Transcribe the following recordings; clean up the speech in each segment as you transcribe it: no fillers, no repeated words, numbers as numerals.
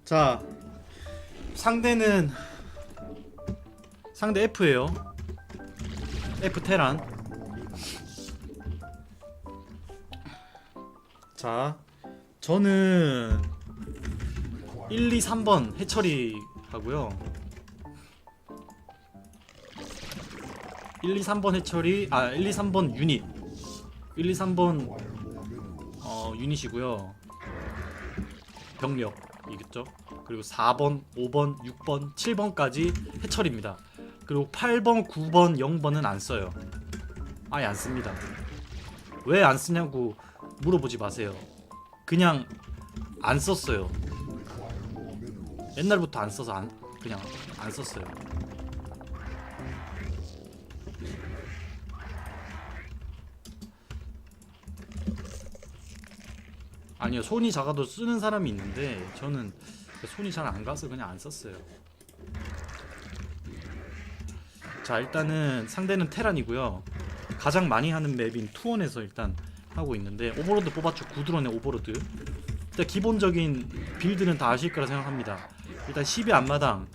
자, 상대 F예요. F 테란. 자, 저는 1, 2, 3번 해처리 하고요. 1, 2, 3번 해처리, 1, 2, 3번 유닛. 1, 2, 3번 유닛이고요. 병력이겠죠. 그리고 4번, 5번, 6번, 7번까지 해처리입니다. 그리고 8번, 9번, 0번은 안 써요. 아예 안 씁니다. 왜 안 쓰냐고 물어보지 마세요. 그냥 안 썼어요. 옛날부터 안 써서 그냥 안 썼어요. 아니요, 손이 작아도 쓰는 사람이 있는데 저는 손이 잘 안 가서 그냥 안 썼어요. 자, 일단은 상대는 테란이고요. 가장 많이 하는 맵인 투원에서 일단 하고 있는데, 오버로드 뽑았죠. 구드론의 오버로드. 일단 기본적인 빌드는 다 아실 거라 생각합니다. 일단 12 앞마당,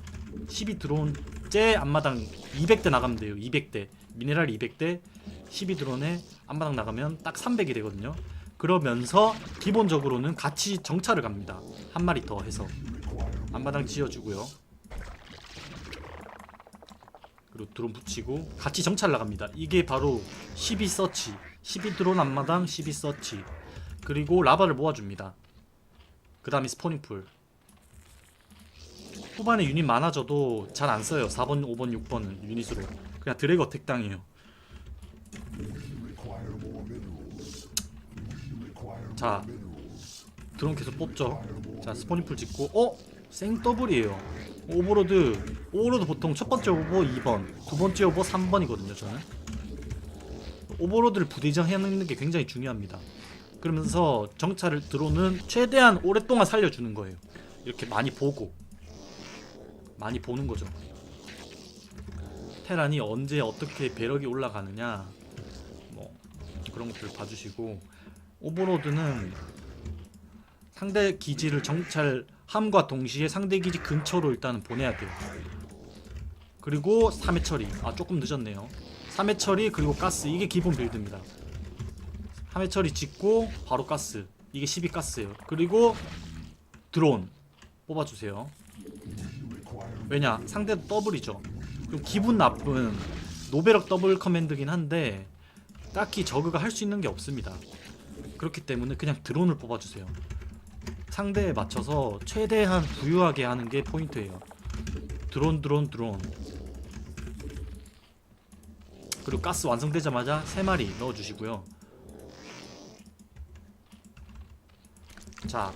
12 드론 째 앞마당 200대 나가면 돼요. 200대 미네랄 200대 12 드론에 앞마당 나가면 딱 300이 되거든요. 그러면서 기본적으로는 같이 정찰을 갑니다. 한 마리 더 해서 앞마당 지어주고요. 그리고 드론 붙이고 같이 정찰 나갑니다. 이게 바로 12 서치, 12 드론 앞마당 12 서치. 그리고 라바를 모아줍니다. 그 다음에 스포닝풀. 후반에 유닛 많아져도 잘 안 써요. 4번, 5번, 6번은 유닛으로 그냥 드래그 어택 당해요. 자, 드론 계속 뽑죠. 자, 스포닝풀 짓고, 생더블이에요. 오버로드 보통 첫 번째 오버 2번, 두 번째 오버 3번이거든요. 저는 오버로드를 부대장하는 게 굉장히 중요합니다. 그러면서 정찰을 드론은 최대한 오랫동안 살려주는 거예요. 이렇게 많이 보고, 많이 보는 거죠. 테란이 언제 어떻게 배럭이 올라가느냐, 뭐 그런 것들을 봐주시고, 오버로드는 상대 기지를 정찰함과 동시에 상대 기지 근처로 일단은 보내야 돼요. 그리고 3회 처리. 조금 늦었네요. 3회 처리 그리고 가스. 이게 기본 빌드입니다. 3회 처리 짓고 바로 가스. 이게 12가스예요. 그리고 드론 뽑아주세요. 왜냐? 상대도 더블이죠. 좀 기분 나쁜 노베럭 더블 커맨드긴 한데 딱히 저그가 할 수 있는 게 없습니다. 그렇기 때문에 그냥 드론을 뽑아주세요. 상대에 맞춰서 최대한 부유하게 하는 게 포인트예요. 드론. 그리고 가스 완성되자마자 3마리 넣어주시고요. 자,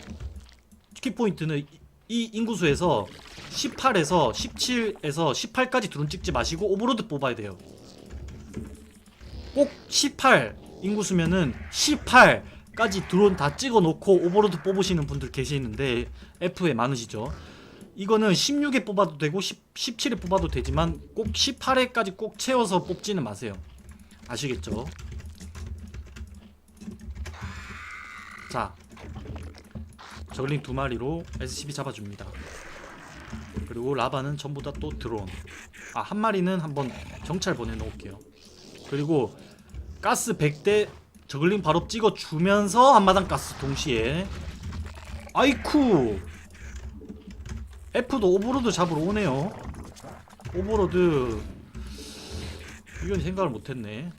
키포인트는 이 인구수에서 18에서 17에서 18까지 드론 찍지 마시고 오버로드 뽑아야 돼요. 꼭 18 인구수면은 18까지 드론 다 찍어 놓고 오버로드 뽑으시는 분들 계시는데 F에 많으시죠. 이거는 16에 뽑아도 되고 17에 뽑아도 되지만 꼭 18회까지 꼭 채워서 뽑지는 마세요. 아시겠죠? 자, 저글링 2마리로 SCB 잡아줍니다. 그리고 라바는 전부 다 또 드론. 한 마리는 한번 정찰 보내놓을게요. 그리고 가스 100대 저글링 바로 찍어주면서 앞마당 가스 동시에. 아이쿠, F도 오버로드 잡으러 오네요. 오버로드 이건 생각을 못했네.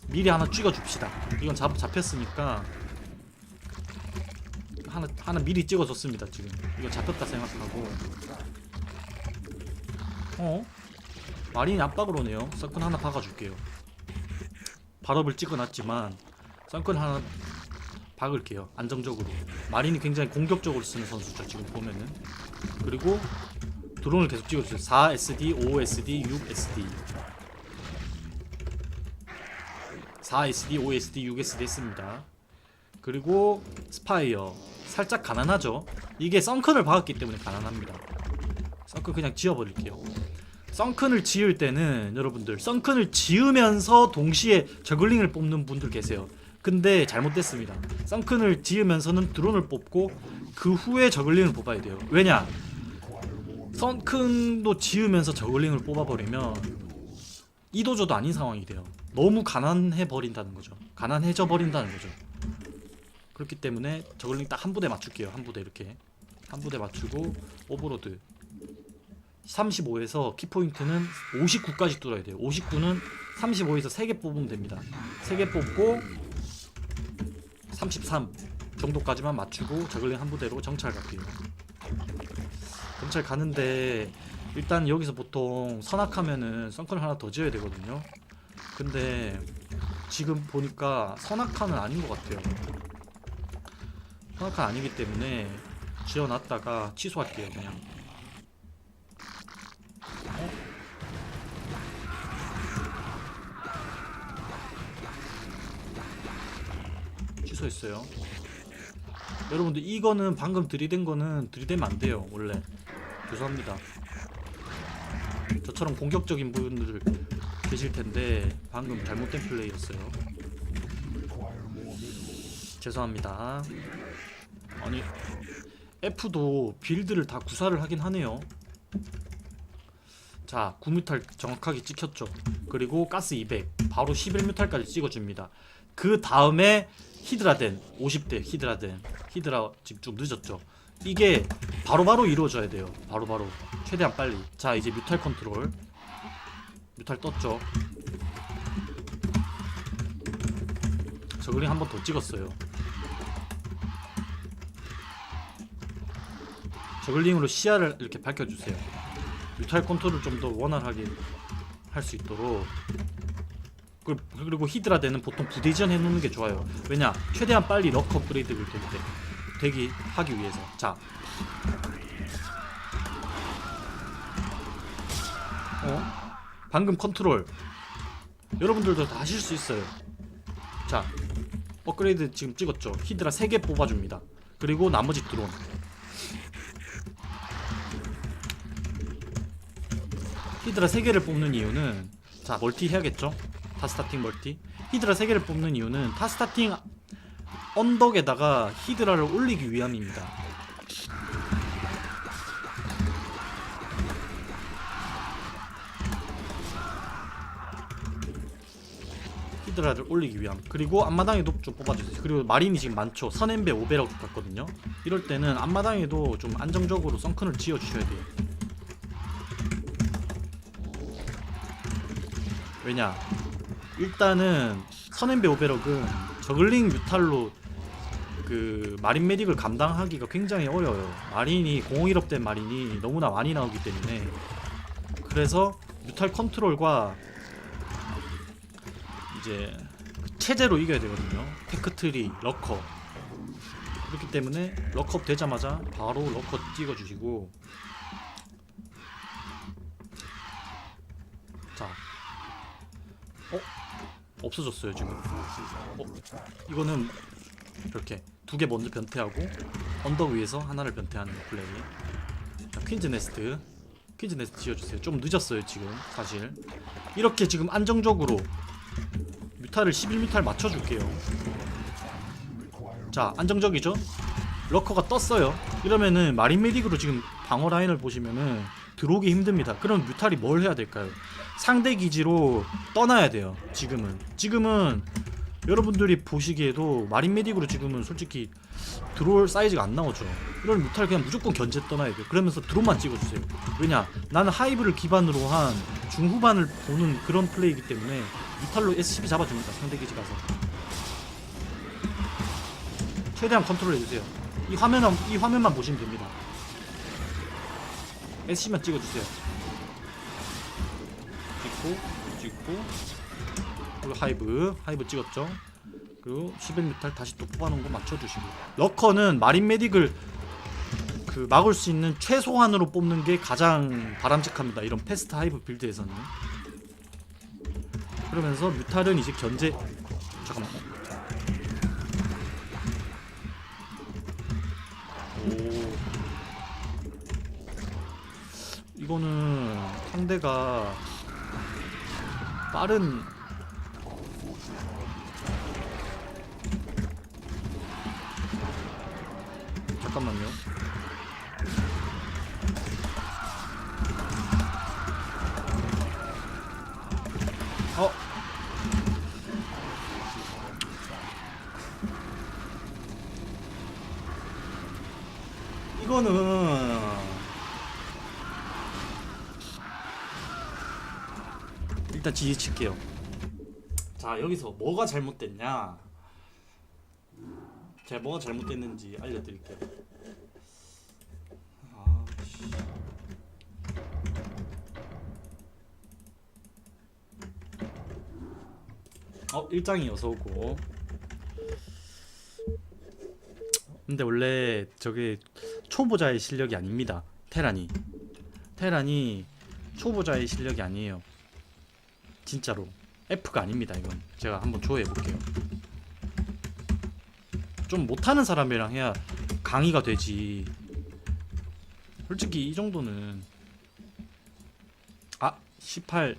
미리 하나 찍어줍시다. 이건 잡혔으니까 하나 미리 찍어줬습니다. 지금 이거 잡혔다 생각하고. 마린이 압박으로 오네요. 서클 하나 박아줄게요. 발업을 찍어놨지만 썬큰 하나 박을게요. 안정적으로. 마린이 굉장히 공격적으로 쓰는 선수죠, 지금 보면은. 그리고 드론을 계속 찍어주세요. 4SD, 5SD, 6SD 4SD, 5SD, 6SD 했습니다. 그리고 스파이어 살짝 가난하죠. 이게 썬큰을 박았기 때문에 가난합니다. 썬큰 그냥 지워버릴게요. 썬큰을 지을 때는 여러분들 썬큰을 지으면서 동시에 저글링을 뽑는 분들 계세요. 근데 잘못됐습니다. 썬큰을 지으면서는 드론을 뽑고 그 후에 저글링을 뽑아야 돼요. 왜냐? 썬큰도 지으면서 저글링을 뽑아버리면 이도저도 아닌 상황이 돼요. 너무 가난해 버린다는 거죠. 가난해져 버린다는 거죠. 그렇기 때문에 저글링 딱 한 부대 맞출게요. 한 부대 이렇게 한 부대 맞추고 오버로드 35에서 키포인트는 59까지 뚫어야 돼요. 59는 35에서 3개 뽑으면 됩니다. 3개 뽑고 33 정도까지만 맞추고 저글링 한 부대로 정찰 갈게요. 정찰 가는데 일단 여기서 보통 선악하면은 썬큰 하나 더 지어야 되거든요. 근데 지금 보니까 선악한은 아닌 것 같아요. 선악한 아니기 때문에 지어놨다가 취소할게요. 그냥 취소했어요. 여러분들 이거는 방금 들이댄 거는 들이대면 안 돼요. 원래 죄송합니다. 저처럼 공격적인 분들 계실 텐데 방금 잘못된 플레이였어요. 죄송합니다. 아니 F도 빌드를 다 구사를 하긴 하네요. 자 9뮤탈 정확하게 찍혔죠. 그리고 가스 200 바로 11뮤탈까지 찍어줍니다. 그 다음에 히드라덴 50대 히드라 지금 좀 늦었죠. 이게 바로바로 이루어져야 돼요. 바로바로 최대한 빨리. 자 이제 뮤탈 컨트롤 뮤탈 떴죠. 저글링 한 번 더 찍었어요. 저글링으로 시야를 이렇게 밝혀주세요. 뮤탈 컨트롤을 좀 더 원활하게 할 수 있도록. 그리고 히드라덴은 보통 부대 이전 해놓는 게 좋아요. 왜냐? 최대한 빨리 럭 업그레이드를 되기 하기 위해서. 자, 방금 컨트롤 여러분들도 다 하실 수 있어요. 자, 업그레이드 지금 찍었죠. 히드라 3개 뽑아줍니다. 그리고 나머지 드론. 히드라 3개를 뽑는 이유는 자 멀티 해야겠죠. 타스타팅 멀티. 히드라 3개를 뽑는 이유는 타스타팅 언덕에다가 히드라를 올리기 위함입니다. 히드라를 올리기 위함. 그리고 앞마당에도 좀 뽑아주세요. 그리고 마린이 지금 많죠. 선엠베 5배라고 갔거든요. 이럴 때는 앞마당에도 좀 안정적으로 썬큰을 지어주셔야 돼요. 왜냐? 일단은 선엠베 오베럭은 저글링 뮤탈로 그 마린 메딕을 감당하기가 굉장히 어려워요. 마린이 051업 된 마린이 너무나 많이 나오기 때문에. 그래서 뮤탈 컨트롤과 이제 체제로 이겨야 되거든요. 테크트리, 러커. 그렇기 때문에 러커업 되자마자 바로 러커 찍어주시고. 자, 없어졌어요 지금. 이거는 이렇게 2개 먼저 변태하고 언덕 위에서 하나를 변태하는 플레이. 자, 퀸즈 네스트 지어주세요. 좀 늦었어요 지금 사실. 이렇게 지금 안정적으로 뮤탈을 11뮤탈 맞춰줄게요. 자 안정적이죠? 러커가 떴어요. 이러면은 마린 메딕으로 지금 방어 라인을 보시면은 들어오기 힘듭니다. 그럼 뮤탈이 뭘 해야 될까요? 상대 기지로 떠나야 돼요. 지금은 여러분들이 보시기에도 마린 메딕으로 지금은 솔직히 들어올 사이즈가 안 나오죠. 이런 뮤탈 그냥 무조건 견제 떠나야 돼요. 그러면서 드론만 찍어주세요. 왜냐? 나는 하이브를 기반으로 한 중후반을 보는 그런 플레이이기 때문에 뮤탈로 SCP 잡아줍니다. 상대 기지 가서 최대한 컨트롤 해주세요. 이 화면만 보시면 됩니다. SC만 찍어주세요. 찍고 그리고 하이브 찍었죠. 그리고 11뮤탈 다시 또 뽑아놓은 거 맞춰주시고. 러커는 마린 메딕을 그 막을 수 있는 최소한으로 뽑는 게 가장 바람직합니다. 이런 패스트 하이브 빌드에서는. 그러면서 뮤탈은 이제 견제. 잠깐만. 오. 이거는 상대가 잠깐만요. 어? 이거는 일단 지지칠게요. 자, 여기서 뭐가 잘못됐냐? 제가 뭐가 잘못됐는지 알려드릴게요. 아, 씨. 일장이 어서 오고. 근데 원래 저게 초보자의 실력이 아닙니다. 테란이 초보자의 실력이 아니에요. 진짜로 F가 아닙니다. 이건 제가 한번 조회해 볼게요. 좀 못하는 사람이랑 해야 강의가 되지. 솔직히 이 정도는 18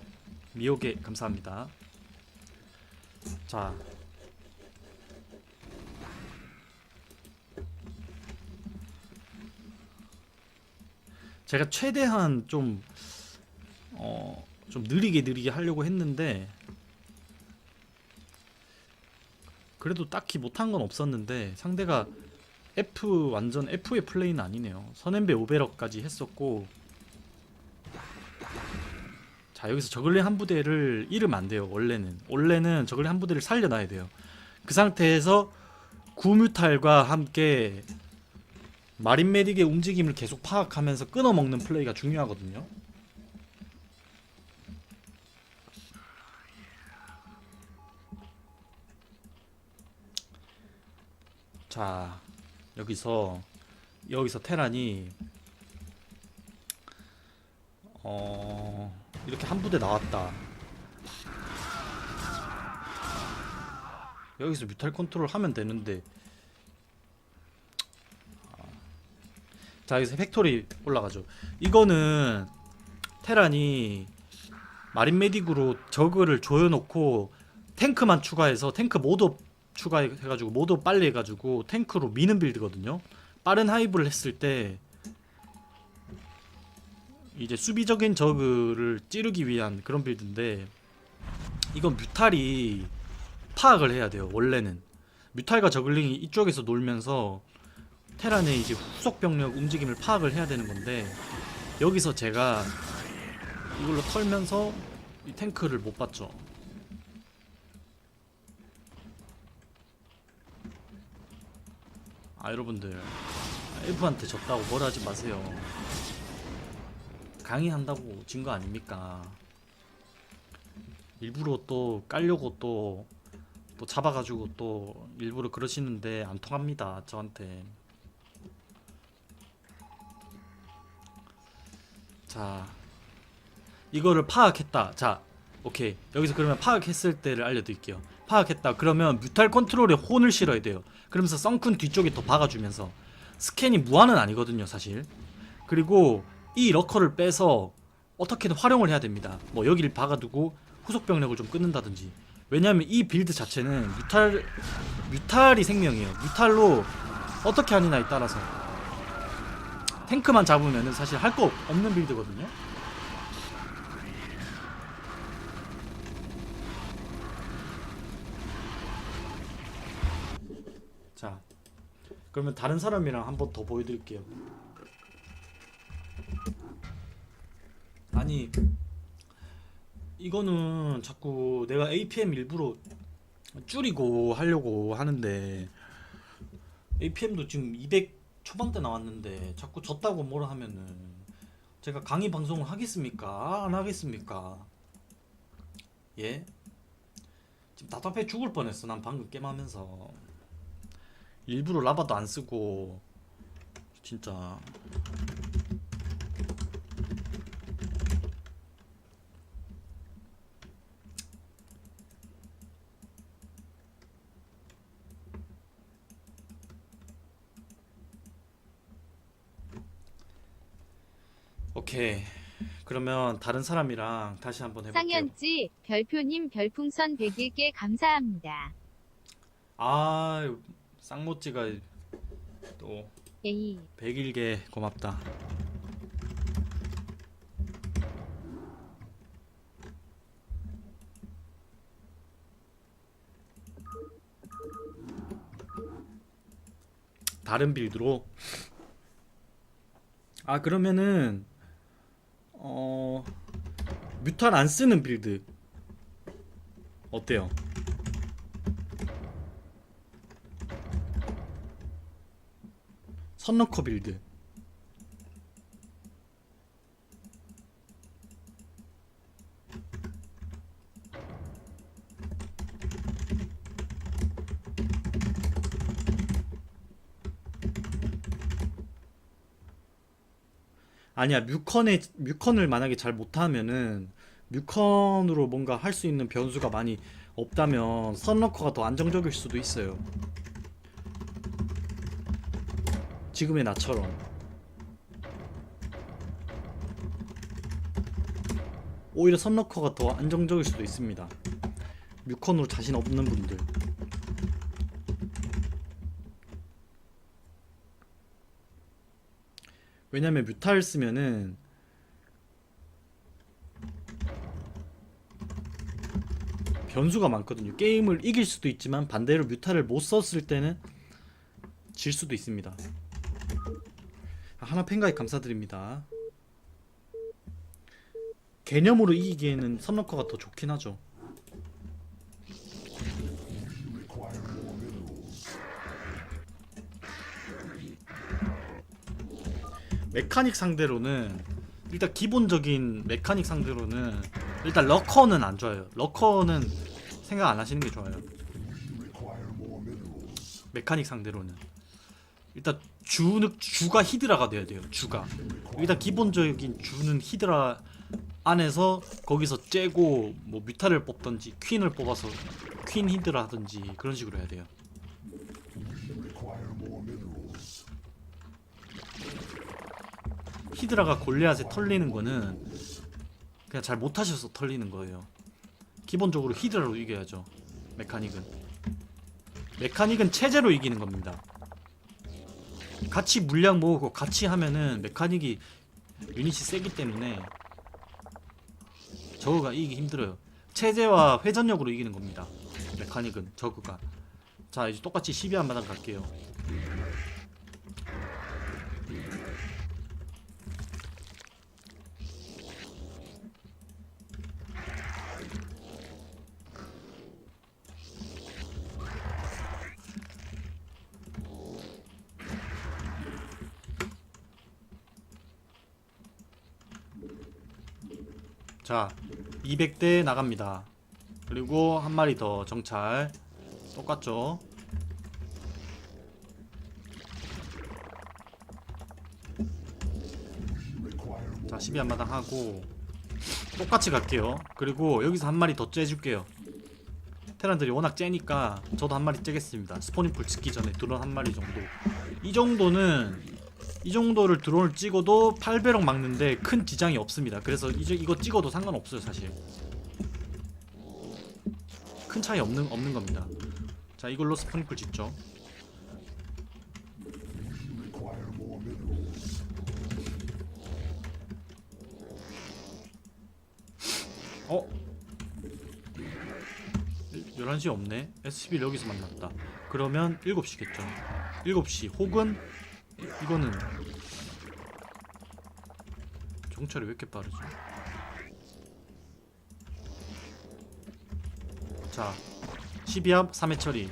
미호개 감사합니다. 자, 제가 최대한 좀 느리게 하려고 했는데 그래도 딱히 못한 건 없었는데 상대가 완전 F의 플레이는 아니네요. 선앤배 오베럭까지 했었고. 자, 여기서 저글링 한 부대를 잃으면 안 돼요. 원래는 저글링 한 부대를 살려놔야 돼요. 그 상태에서 구뮤탈과 함께 마린 메딕의 움직임을 계속 파악하면서 끊어먹는 플레이가 중요하거든요. 자, 여기서 테란이 이렇게 한 부대 나왔다. 여기서 뮤탈 컨트롤 하면 되는데. 자, 여기서 팩토리 올라가죠. 이거는 테란이 마린 메딕으로 저그를 조여놓고 탱크만 추가해서 탱크 모드 추가해가지고 모드 빨리 해가지고 탱크로 미는 빌드거든요. 빠른 하이브를 했을 때 이제 수비적인 저그를 찌르기 위한 그런 빌드인데, 이건 뮤탈이 파악을 해야 돼요. 원래는 뮤탈과 저글링이 이쪽에서 놀면서 테란의 이제 후속 병력 움직임을 파악을 해야 되는 건데, 여기서 제가 이걸로 털면서 이 탱크를 못 봤죠. 여러분들 F한테 졌다고 뭐라 하지 마세요. 강의한다고 진 거 아닙니까? 일부러 또 깔려고 또 잡아가지고 또 일부러 그러시는데 안 통합니다. 저한테. 자, 이거를 파악했다. 자, 오케이. 여기서 그러면 파악했을 때를 알려드릴게요. 파악했다. 그러면 뮤탈 컨트롤에 혼을 실어야 돼요. 그러면서 썬큰 뒤쪽에 더 박아주면서. 스캔이 무한은 아니거든요, 사실. 그리고 이 러커를 빼서 어떻게든 활용을 해야 됩니다. 뭐 여기를 박아두고 후속 병력을 좀 끊는다든지. 왜냐하면 이 빌드 자체는 뮤탈이 생명이에요. 뮤탈로 어떻게 하느냐에 따라서 탱크만 잡으면은 사실 할 거 없는 빌드거든요. 자, 그러면 다른 사람이랑 한번 더 보여드릴게요. 아니, 이거는 자꾸 내가 APM 일부러 줄이고 하려고 하는데, APM도 지금 200 초반대 나왔는데 자꾸 졌다고 뭐라 하면은 제가 강의 방송을 하겠습니까? 안 하겠습니까? 예? 지금 답답해 죽을 뻔했어. 난 방금 게임하면서 일부러 라바도 안 쓰고 진짜. 오케이, 그러면 다른 사람이랑 다시 한번 해볼게요. 상현지 별표님 별풍선 101개 감사합니다. 쌍모찌가 또 A 101개 고맙다. 다른 빌드로. 아 그러면은 뮤탈 안 쓰는 빌드 어때요? 선너커 빌드. 아니야, 뮤컨을 만약에 잘 못하면은 뮤컨으로 뭔가 할 수 있는 변수가 많이 없다면 선러커가 더 안정적일 수도 있어요. 지금의 나처럼. 오히려 선러커가 더 안정적일 수도 있습니다. 뮤컨으로 자신 없는 분들. 왜냐면 뮤탈 쓰면은 변수가 많거든요. 게임을 이길 수도 있지만 반대로 뮤탈을 못 썼을 때는 질 수도 있습니다. 하나 팬가입 감사드립니다. 개념으로 이기기에는 선러커가 더 좋긴 하죠. 메카닉 상대로는 일단 기본적인 메카닉 상대로는 일단 러커는 안 좋아요. 러커는 생각 안 하시는 게 좋아요. 메카닉 상대로는 일단 주가 히드라가 돼야 돼요. 주가 일단 기본적인 주는 히드라 안에서 거기서 째고 뭐 뮤타를 뽑던지 퀸을 뽑아서 퀸 히드라 하든지 그런 식으로 해야 돼요. 히드라가 골리앗에 털리는 거는 그냥 잘 못하셔서 털리는 거예요. 기본적으로 히드라로 이겨야죠. 메카닉은 체제로 이기는 겁니다. 같이 물량 모으고 같이 하면은 메카닉이 유닛이 세기 때문에 저거가 이기기 힘들어요. 체제와 회전력으로 이기는 겁니다. 메카닉은 저거가. 자 이제 똑같이 12한 마당 갈게요. 자 200대 나갑니다. 그리고 한 마리 더 정찰. 똑같죠. 자 12한마당 하고 똑같이 갈게요. 그리고 여기서 한 마리 더 째줄게요. 테란들이 워낙 째니까 저도 한 마리 째겠습니다. 스포닝풀 찍기 전에 드론 한 마리 정도. 이 정도를 드론을 찍어도 8배럭 막는데 큰 지장이 없습니다. 그래서 이제 이거 찍어도 상관없어요 사실. 큰 차이 없는 겁니다. 자 이걸로 스포닝풀 찍죠. 어? 11시 없네. SCB 여기서 만났다. 그러면 7시겠죠. 7시 혹은 이거는 정찰이 왜 이렇게 빠르지? 자 12합 3회 처리.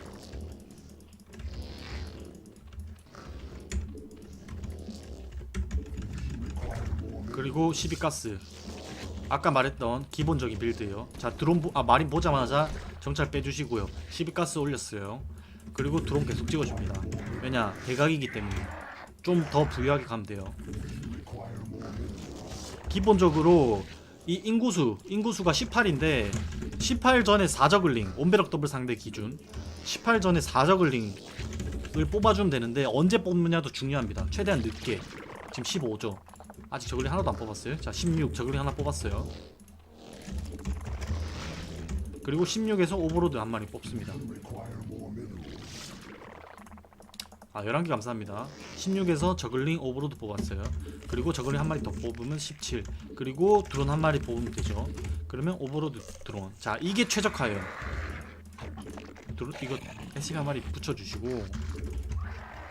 그리고 12가스. 아까 말했던 기본적인 빌드예요. 자 드론 마린 보자마자 정찰 빼주시고요. 12가스 올렸어요. 그리고 드론 계속 찍어줍니다. 왜냐 대각이기 때문에 좀 더 부유하게 가면 돼요. 기본적으로 이 인구수가 18인데 18 전에 4저글링 온베럭 더블 상대 기준 18 전에 4저글링을 뽑아주면 되는데 언제 뽑느냐도 중요합니다. 최대한 늦게. 지금 15죠. 아직 저글링 하나도 안 뽑았어요. 자 16 저글링 하나 뽑았어요. 그리고 16에서 오버로드 한 마리 뽑습니다. 11개 감사합니다. 16에서 저글링 오버로드 뽑았어요. 그리고 저글링 한 마리 더 뽑으면 17. 그리고 드론 한 마리 뽑으면 되죠. 그러면 오버로드 드론. 자, 이게 최적화예요. 드론 이거 SCB 한 마리 붙여주시고,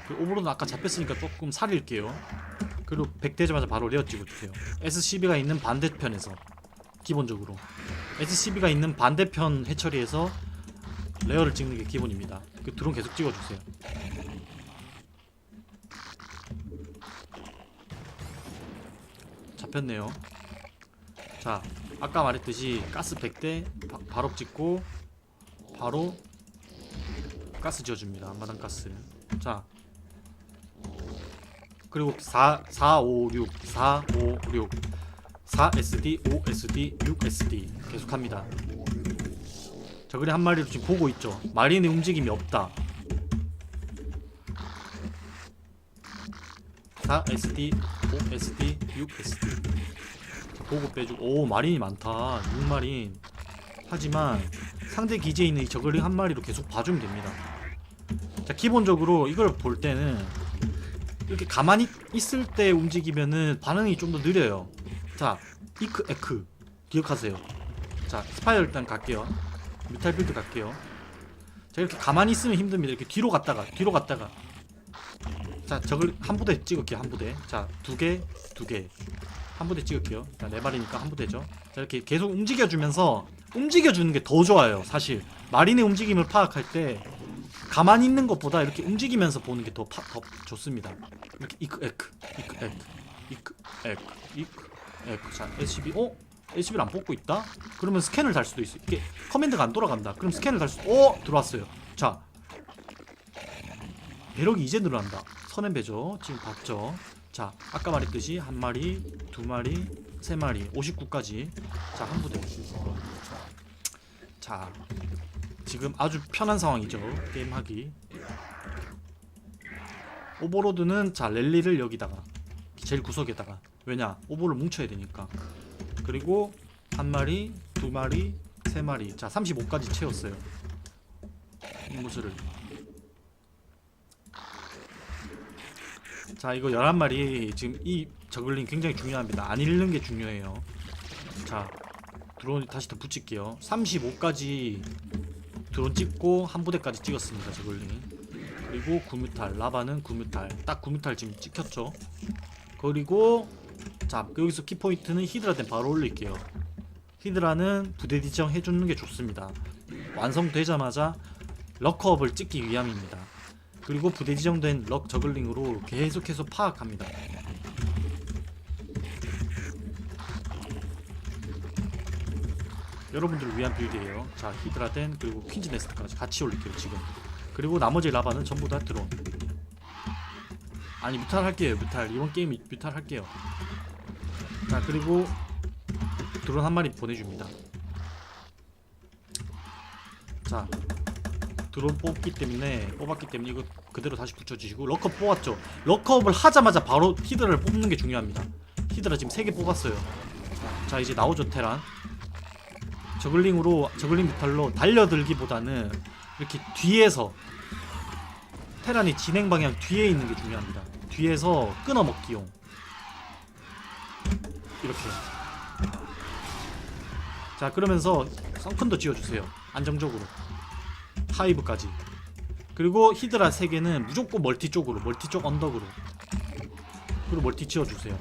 그 오버로드는 아까 잡혔으니까 조금 살릴게요. 그리고 100 되자마자 바로 레어 찍어주세요. SCB가 있는 반대편에서 기본적으로 SCB가 있는 반대편 해처리에서 레어를 찍는 게 기본입니다. 그 드론 계속 찍어주세요. 잡혔네요. 자, 아까 말했듯이 가스 100대 바로 찍고 바로 가스 지어줍니다. 앞마당 가스. 자, 그리고 4, 5, 6, 4, 5, 6 4SD, 5SD, 6SD 계속합니다. 저글링 한 마리로 지금 보고 있죠. 마린의 움직임이 없다. 4SD, 5SD, 6SD. 자, 보고 빼주고. 오, 마린이 많다. 6마린. 하지만 상대 기지에 있는 이 저글링 한 마리로 계속 봐주면 됩니다. 자, 기본적으로 이걸 볼 때는 이렇게 가만히 있을 때 움직이면은 반응이 좀 더 느려요. 자, 이크 에크 기억하세요. 자, 스파이어 일단 갈게요. 뮤탈 빌드 갈게요. 자, 이렇게 가만히 있으면 힘듭니다. 이렇게 뒤로 갔다가 자, 저걸 한 부대 찍을게요. 한 부대. 자, 두 개 한 부대 찍을게요. 자, 네 마리니까 한 부대죠. 자, 이렇게 계속 움직여주면서 움직여주는 게 더 좋아요. 사실 마린의 움직임을 파악할 때 가만히 있는 것보다 이렇게 움직이면서 보는 게 더 좋습니다. 이렇게 이크 에크 자, SCB SCB를 안 뽑고 있다? 그러면 스캔을 달 수도 있어. 이게 커맨드가 안 돌아간다. 그럼 스캔을 달 수. 들어왔어요. 자, 배럭이 이제 늘어난다. 선앤 배죠. 지금 봤죠. 자, 아까 말했듯이 한 마리, 두 마리, 세 마리, 59까지. 자, 한 부대. 자, 지금 아주 편한 상황이죠. 게임하기. 오버로드는 자, 랠리를 여기다가 제일 구석에다가. 왜냐? 오버를 뭉쳐야 되니까. 그리고 한 마리, 두 마리, 세 마리. 자, 35까지 채웠어요. 인구수를. 자, 이거 11마리. 지금 이 저글링 굉장히 중요합니다. 안 잃는 게 중요해요. 자, 드론 다시 더 붙일게요. 35까지 드론 찍고 한 부대까지 찍었습니다. 저글링. 그리고 구뮤탈, 라바는 구뮤탈. 딱 구뮤탈 지금 찍혔죠. 그리고 자, 여기서 키포인트는 히드라덴 바로 올릴게요. 히드라는 부대 지정 해주는 게 좋습니다. 완성되자마자 럭커업을 찍기 위함입니다. 그리고 부대 지정된 럭 저글링으로 계속해서 파악합니다. 여러분들을 위한 빌드예요. 자, 히드라덴 그리고 퀸즈 네스트까지 같이 올릴게요. 지금. 그리고 나머지 라바는 전부 다 드론. 아니, 뮤탈 할게요. 뮤탈. 이번 게임 뮤탈 할게요. 자, 그리고 드론 한 마리 보내줍니다. 자, 드론 뽑았기 때문에 이거 그대로 다시 붙여주시고. 럭커 뽑았죠. 럭커업을 하자마자 바로 히드라를 뽑는 게 중요합니다. 히드라 지금 3개 뽑았어요. 자, 이제 나오죠. 테란. 저글링 뮤탈로 달려들기보다는 이렇게 뒤에서 테란이 진행 방향 뒤에 있는 게 중요합니다. 뒤에서 끊어먹기용. 이렇게. 자, 그러면서 썬큰도 지어주세요. 안정적으로. 하이브까지. 그리고 히드라 3개는 무조건 멀티 쪽 언덕으로. 그리고 멀티 지어주세요.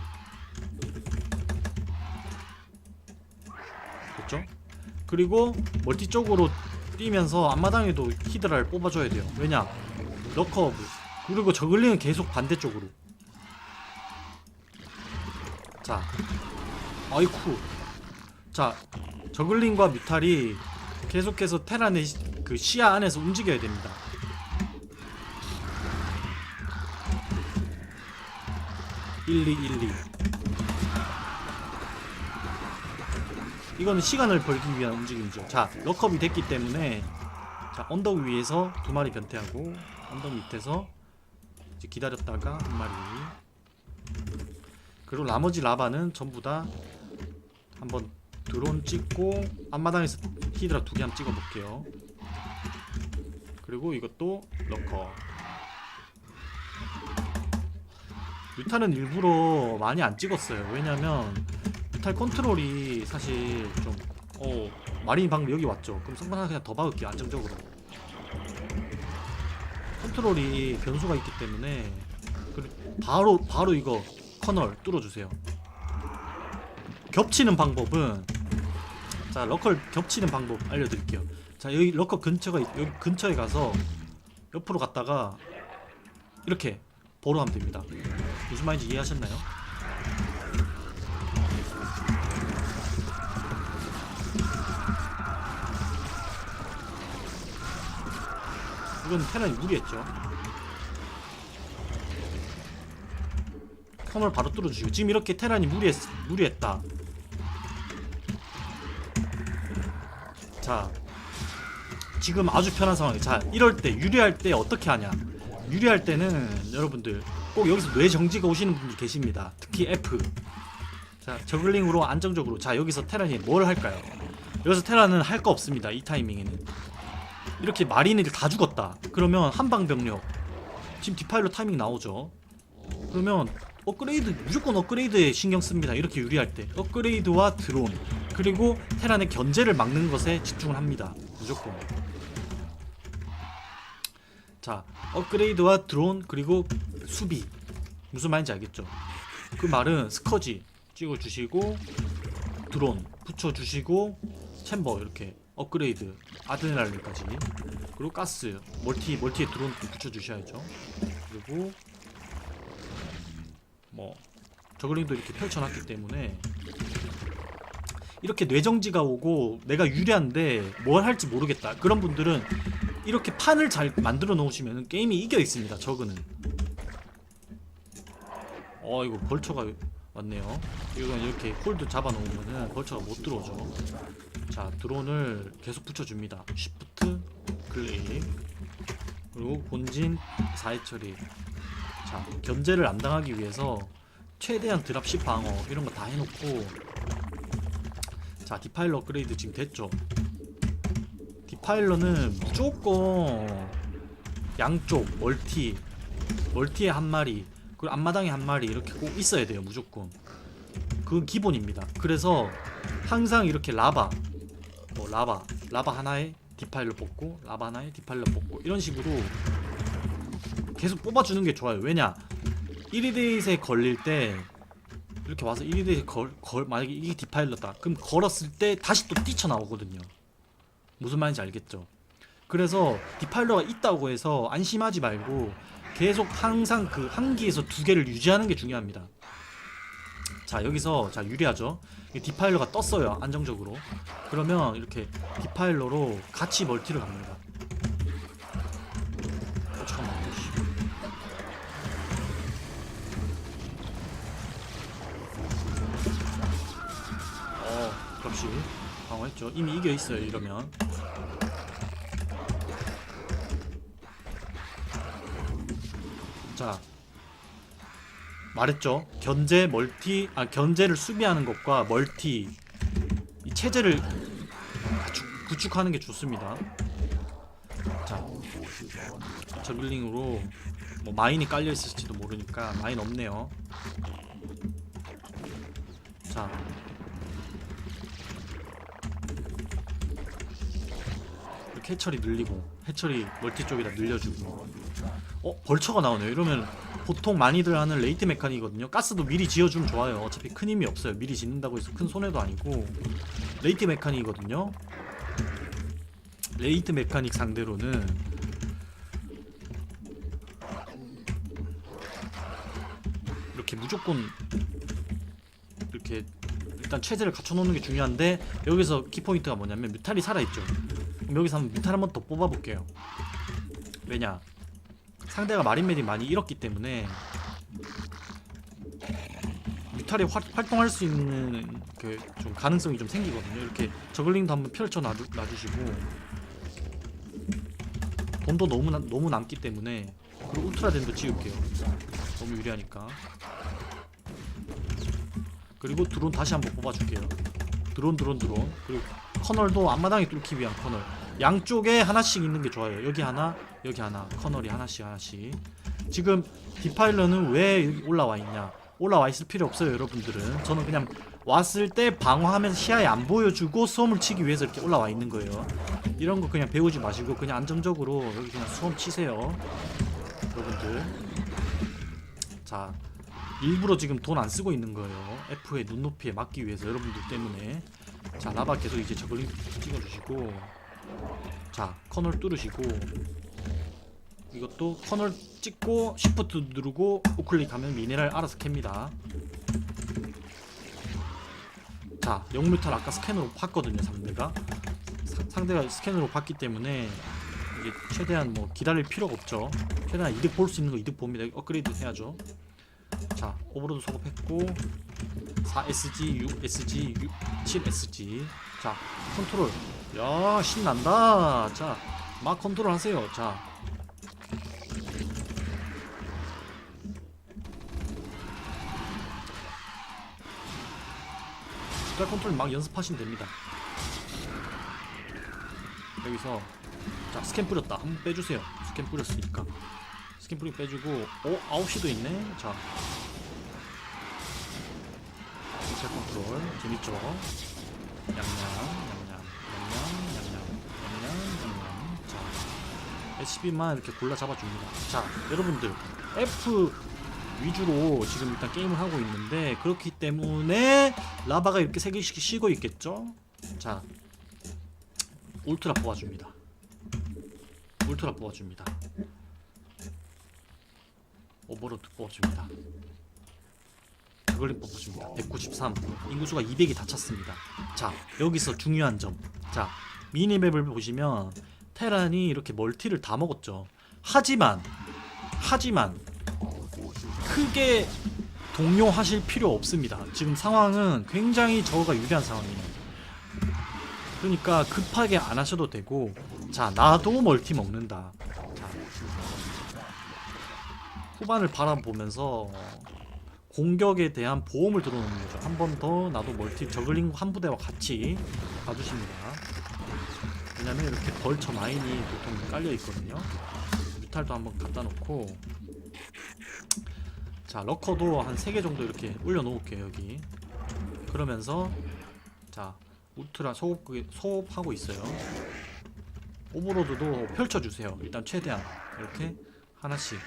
됐죠? 그리고 멀티 쪽으로 뛰면서 앞마당에도 히드라를 뽑아줘야 돼요. 왜냐? 럭커브. 그리고 저글링은 계속 반대쪽으로. 자, 아이쿠. 자, 저글링과 뮤탈이 계속해서 테란의 그 시야 안에서 움직여야 됩니다. 이거는 시간을 벌기 위한 움직임이죠. 자, 럭컵이 됐기 때문에 자, 언덕 위에서 2마리 변태하고 언덕 밑에서 이제 기다렸다가 1마리. 그리고 나머지 라바는 전부 다 한번 드론 찍고 앞마당에서 히드라 2개 한번 찍어볼게요. 그리고 이것도 럭커. 뮤탈은 일부러 많이 안 찍었어요. 왜냐면 뮤탈 컨트롤이 사실 좀 마린이 방금 여기 왔죠. 그럼 성광탄 그냥 더 박을게요. 안정적으로. 컨트롤이 변수가 있기 때문에 바로 이거 커널 뚫어주세요. 겹치는 방법은, 자 러컬 겹치는 방법 알려드릴게요. 자 여기 러컬 여기 근처에 가서 옆으로 갔다가 이렇게 보러 가면 됩니다. 무슨 말인지 이해하셨나요? 이건 테란이 무리했죠. 컴을 바로 뚫어주시고, 지금 이렇게 테란이 무리했다. 자 지금 아주 편한 상황이에요. 자 이럴 때 유리할 때 어떻게 하냐. 유리할 때는 여러분들 꼭 여기서 뇌정지가 오시는 분들 계십니다. 특히 F. 자 저글링으로 안정적으로. 자 여기서 테란이 뭘 할까요? 여기서 테란은 할 거 없습니다. 이 타이밍에는 이렇게 마린을 다 죽었다 그러면 한방병력, 지금 디파일러 타이밍 나오죠. 그러면 업그레이드, 무조건 업그레이드에 신경 씁니다. 이렇게 유리할 때 업그레이드와 드론, 그리고 테란의 견제를 막는 것에 집중을 합니다. 무조건. 자 업그레이드와 드론 그리고 수비, 무슨 말인지 알겠죠? 그 말은 스커지 찍어주시고 드론 붙여주시고 챔버 이렇게 업그레이드 아드레날린까지, 그리고 가스 멀티에 드론 붙여주셔야죠. 그리고 뭐 저글링도 이렇게 펼쳐놨기 때문에 이렇게 뇌정지가 오고 내가 유리한데 뭘 할지 모르겠다 그런 분들은 이렇게 판을 잘 만들어 놓으시면 게임이 이겨 있습니다. 저그는. 이거 벌처가 왔네요. 이건 이렇게 홀드 잡아 놓으면은 벌처가 못 들어오죠. 자 드론을 계속 붙여줍니다. 쉬프트 클릭, 그리고 본진 4회 처리. 자 견제를 안 당하기 위해서 최대한 드랍십 방어 이런 거 다 해놓고. 자 디파일러 업그레이드 지금 됐죠. 디파일러는 무조건 양쪽 멀티에 한 마리, 그리고 앞마당에 한 마리 이렇게 꼭 있어야 돼요. 무조건 그건 기본입니다. 그래서 항상 이렇게 라바 하나에 디파일러 뽑고, 라바 하나에 디파일러 뽑고, 이런 식으로 계속 뽑아주는 게 좋아요. 왜냐 1위데이트에 걸릴 때 이렇게 와서 1위데이트 만약에 이게 디파일러다 그럼 걸었을 때 다시 또 뛰쳐나오거든요. 무슨 말인지 알겠죠? 그래서 디파일러가 있다고 해서 안심하지 말고 계속 항상 그 한 기에서 두 개를 유지하는 게 중요합니다. 자 여기서 자 유리하죠? 디파일러가 떴어요. 안정적으로. 그러면 이렇게 디파일러로 같이 멀티를 갑니다. 잠깐만. 그렇지. 방어했죠. 이미 이겨 있어요. 이러면. 자 말했죠. 견제 멀티, 견제를 수비하는 것과 멀티 이 체제를 구축하는 게 좋습니다. 자 저글링으로 뭐 마인이 깔려 있을지도 모르니까. 마인 없네요. 자 이렇게 해처리 늘리고, 해처리 멀티 쪽에다 늘려주고. 벌처가 나오네요. 이러면 보통 많이들 하는 레이트 메카닉이거든요. 가스도 미리 지어주면 좋아요. 어차피 큰 힘이 없어요. 미리 짓는다고 해서 큰 손해도 아니고 레이트 메카닉이거든요. 레이트 메카닉 상대로는 이렇게 무조건 이렇게 일단 체제를 갖춰놓는 게 중요한데, 여기서 키포인트가 뭐냐면 뮤탈이 살아있죠. 그럼 여기서 한번 뮤탈 한번 더 뽑아볼게요. 왜냐 상대가 마린 메딕 많이 잃었기 때문에 뮤탈이 활동할 수 있는 그 좀 가능성이 좀 생기거든요. 이렇게 저글링도 한번 펼쳐 놔주시고, 돈도 너무 남기 때문에. 그리고 울트라덴도 지울게요. 너무 유리하니까. 그리고 드론 다시 한번 뽑아줄게요. 드론. 그리고 커널도 앞마당에 뚫기 위한 커널. 양쪽에 하나씩 있는 게 좋아요. 여기 하나, 여기 하나. 커널이 하나씩. 지금 디파일러는 왜 여기 올라와 있냐? 올라와 있을 필요 없어요, 여러분들은. 저는 그냥 왔을 때 방어하면서 시야에 안 보여주고 수험을 치기 위해서 이렇게 올라와 있는 거예요. 이런 거 그냥 배우지 마시고 그냥 안정적으로 여기 그냥 수험 치세요, 여러분들. 자, 일부러 지금 돈 안 쓰고 있는 거예요. F의 눈높이에 맞기 위해서, 여러분들 때문에. 자, 라바 계속 이제 저글링 찍어주시고, 자, 커널 뚫으시고, 이것도 커널 찍고 쉬프트 누르고 우클릭하면 미네랄 알아서 캡니다. 자, 영뮤탈 아까 스캔으로 봤거든요. 상대가 스캔으로 봤기 때문에 이게 최대한 뭐 기다릴 필요가 없죠. 최대한 이득 볼 수 있는 거 이득 봅니다. 업그레이드 해야죠. 자, 오버로드 소급했고 4SG, 6SG, 7SG. 자, 컨트롤. 야, 신난다. 자, 막 컨트롤 하세요. 자, 숫자 컨트롤 막 연습하시면 됩니다. 여기서 자, 스캔 뿌렸다. 한번 빼주세요. 스캔 뿌렸으니까 스캔 뿌리 빼주고, 9시도 있네. 자, 숫자 컨트롤 재밌죠? 냠냠. 자, SCB만 이렇게 골라 잡아줍니다. 자, 여러분들 F 위주로 지금 일단 게임을 하고 있는데, 그렇기 때문에 라바가 이렇게 3개씩 쉬고 있겠죠? 자, 울트라 뽑아줍니다. 오버로드 뽑아줍니다. 저글링 뽑아줍니다. 193. 인구수가 200이 다 찼습니다. 자, 여기서 중요한 점. 자, 미니맵을 보시면 테란이 이렇게 멀티를 다 먹었죠. 하지만 크게 동요하실 필요 없습니다. 지금 상황은 굉장히 저거가 유리한 상황이에요. 그러니까 급하게 안 하셔도 되고, 자, 나도 멀티 먹는다. 자, 후반을 바라보면서 공격에 대한 보험을 들어놓는 거죠. 한 번 더 나도 멀티 저글링 한 부대와 같이 봐주십니다. 왜냐면 이렇게 벌처 마인이 보통 깔려 있거든요. 뮤탈도 한번 갖다 놓고, 자, 러커도 한 3개 정도 이렇게 올려놓을게요, 여기. 그러면서, 자, 울트라 소업하고 있어요. 오버로드도 펼쳐주세요. 일단 최대한 이렇게 하나씩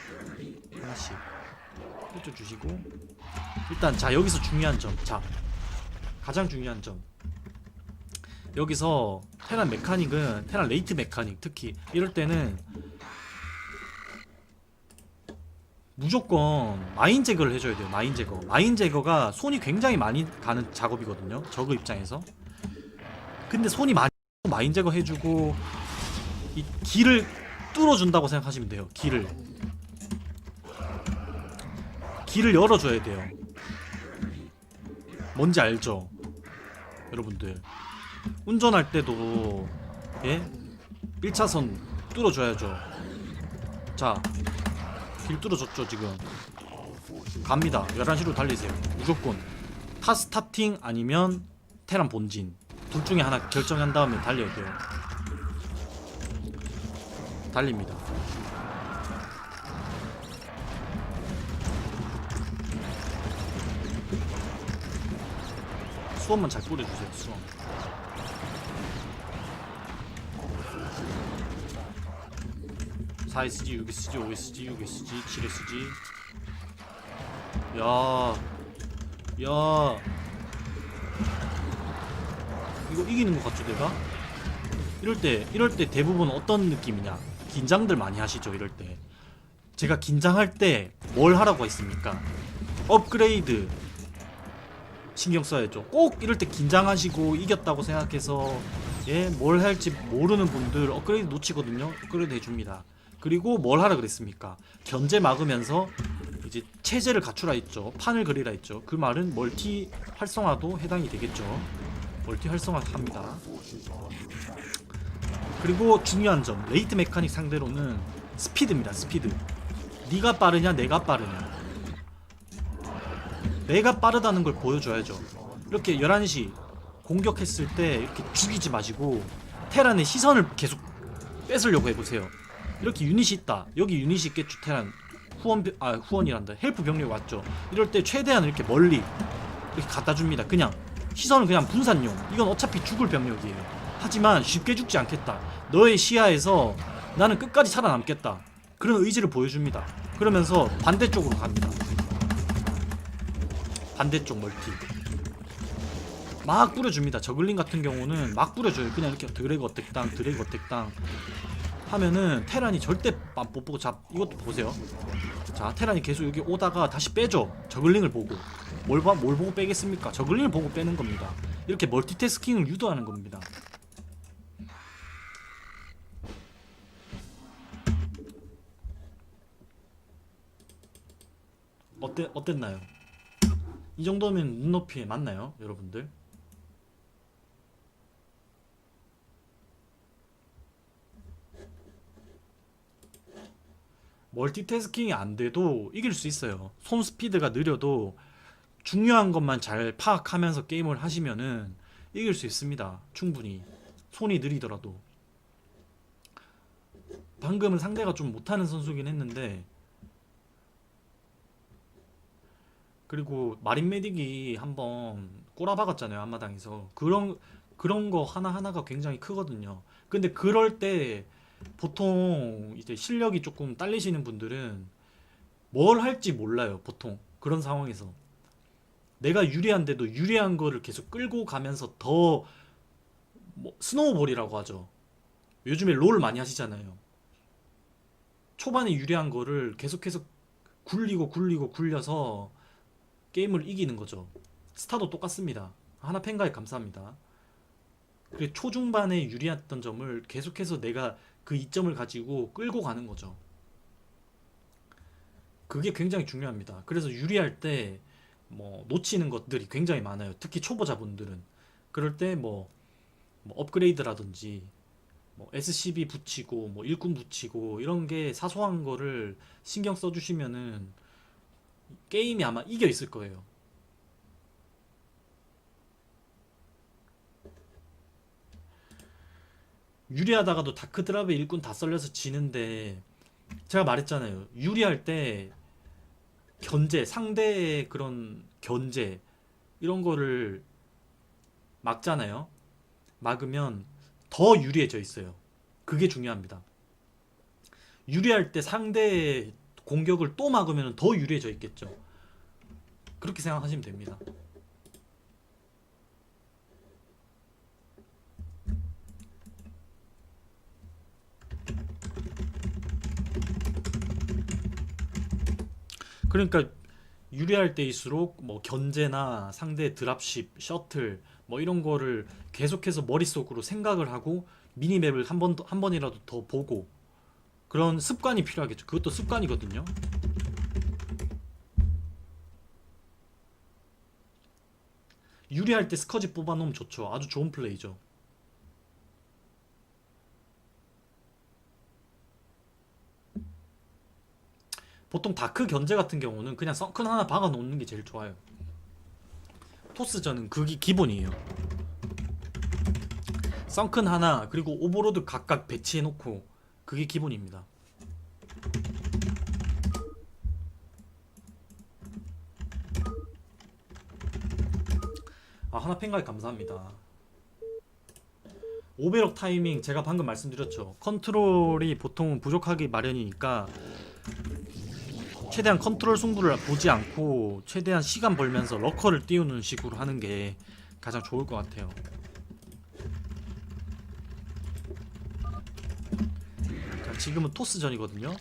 펼쳐주시고, 일단 자, 여기서 중요한 점. 자, 가장 중요한 점. 여기서 테란 메카닉은, 테란 레이트 메카닉 특히 이럴 때는 무조건 마인 제거를 해줘야 돼요. 마인 제거가 손이 굉장히 많이 가는 작업이거든요, 저그 입장에서. 근데 손이 많이 마인 제거 해주고 이 길을 뚫어준다고 생각하시면 돼요. 길을 열어줘야 돼요. 뭔지 알죠, 여러분들? 운전할 때도, 예? 1차선 뚫어줘야죠. 자, 길 뚫어줬죠. 지금 갑니다. 11시로 달리세요. 무조건 타 스타팅 아니면 테란 본진, 둘 중에 하나 결정한 다음에 달려야 돼요. 달립니다. 수험만 잘 뿌려주세요. 수험. SG, 6SG, 5SG, 6SG, 7SG. 야, 이거 이기는 것 같죠, 내가? 이럴 때 대부분 어떤 느낌이냐? 긴장들 많이 하시죠, 이럴 때. 제가 긴장할 때 뭘 하라고 했습니까? 업그레이드 신경 써야죠. 꼭 이럴 때 긴장하시고 이겼다고 생각해서, 예, 뭘 할지 모르는 분들 업그레이드 놓치거든요. 업그레이드 해줍니다. 그리고 뭘 하라 그랬습니까? 견제 막으면서 이제 체제를 갖추라 했죠. 판을 그리라 했죠. 그 말은 멀티 활성화도 해당이 되겠죠. 멀티 활성화 합니다. 그리고 중요한 점, 레이트 메카닉 상대로는 스피드입니다. 스피드. 네가 빠르냐 내가 빠르냐. 내가 빠르다는 걸 보여줘야죠. 이렇게 11시 공격했을 때 이렇게 죽이지 마시고 테란의 시선을 계속 뺏으려고 해보세요. 이렇게 유닛이 있다. 여기 유닛이 있겠죠, 테란. 후원이란다. 헬프 병력이 왔죠. 이럴 때 최대한 이렇게 멀리 이렇게 갖다 줍니다. 그냥 시선은 그냥 분산용. 이건 어차피 죽을 병력이에요. 하지만 쉽게 죽지 않겠다. 너의 시야에서 나는 끝까지 살아남겠다. 그런 의지를 보여줍니다. 그러면서 반대쪽으로 갑니다. 반대쪽 멀티 막 뿌려줍니다. 저글링 같은 경우는 막 뿌려줘요. 그냥 이렇게 드래그 어택당 드래그 어택당 하면은 테란이 절대 못 보고 이것도 보세요. 자, 테란이 계속 여기 오다가 다시 빼죠. 저글링을 보고 뭘 보고 빼겠습니까? 저글링을 보고 빼는 겁니다. 이렇게 멀티태스킹을 유도하는 겁니다. 어땠나요? 이 정도면 눈높이에 맞나요, 여러분들? 멀티태스킹이 안 돼도 이길 수 있어요. 손 스피드가 느려도 중요한 것만 잘 파악하면서 게임을 하시면은 이길 수 있습니다. 충분히. 손이 느리더라도. 방금은 상대가 좀 못하는 선수긴 했는데, 그리고 마린 메딕이 한번 꼬라박았잖아요, 앞마당에서. 그런 거 하나하나가 굉장히 크거든요. 근데 그럴 때 보통 이제 실력이 조금 딸리시는 분들은 뭘 할지 몰라요, 보통. 그런 상황에서. 내가 유리한데도 유리한 거를 계속 끌고 가면서 더 스노우볼이라고 하죠. 요즘에 롤 많이 하시잖아요. 초반에 유리한 거를 계속해서 굴려서 게임을 이기는 거죠. 스타도 똑같습니다. 하나 팬가에 감사합니다. 그리고 초중반에 유리했던 점을 계속해서 내가 그 이점을 가지고 끌고 가는 거죠. 그게 굉장히 중요합니다. 그래서 유리할 때 놓치는 것들이 굉장히 많아요. 특히 초보자분들은. 그럴 때 업그레이드라든지 SCB 붙이고 일꾼 붙이고 이런 게 사소한 거를 신경 써주시면은 게임이 아마 이겨 있을 거예요. 유리하다가도 다크드랍에 일꾼 다 썰려서 지는데, 제가 말했잖아요. 유리할 때 상대의 그런 견제 이런 거를 막잖아요. 막으면 더 유리해져 있어요. 그게 중요합니다. 유리할 때 상대의 공격을 또 막으면 더 유리해져 있겠죠. 그렇게 생각하시면 됩니다. 그러니까 유리할 때일수록 견제나 상대 드랍십, 셔틀 이런 거를 계속해서 머릿속으로 생각을 하고 미니맵을 한 번이라도 더 보고 그런 습관이 필요하겠죠. 그것도 습관이거든요. 유리할 때 스커지 뽑아놓으면 좋죠. 아주 좋은 플레이죠. 보통 다크 견제 같은 경우는 그냥 썬큰 하나 박아 놓는 게 제일 좋아요. 토스전은 그게 기본이에요. 썬큰 하나 그리고 오버로드 각각 배치해 놓고 그게 기본입니다. 하나 팬가입 감사합니다. 오베럭 타이밍 제가 방금 말씀드렸죠. 컨트롤이 보통 부족하기 마련이니까 최대한 컨트롤 승부를 보지 않고 최대한 시간 벌면서 러커를 띄우는 식으로 하는 게 가장 좋을 것 같아요. 자, 지금은 토스전이거든요.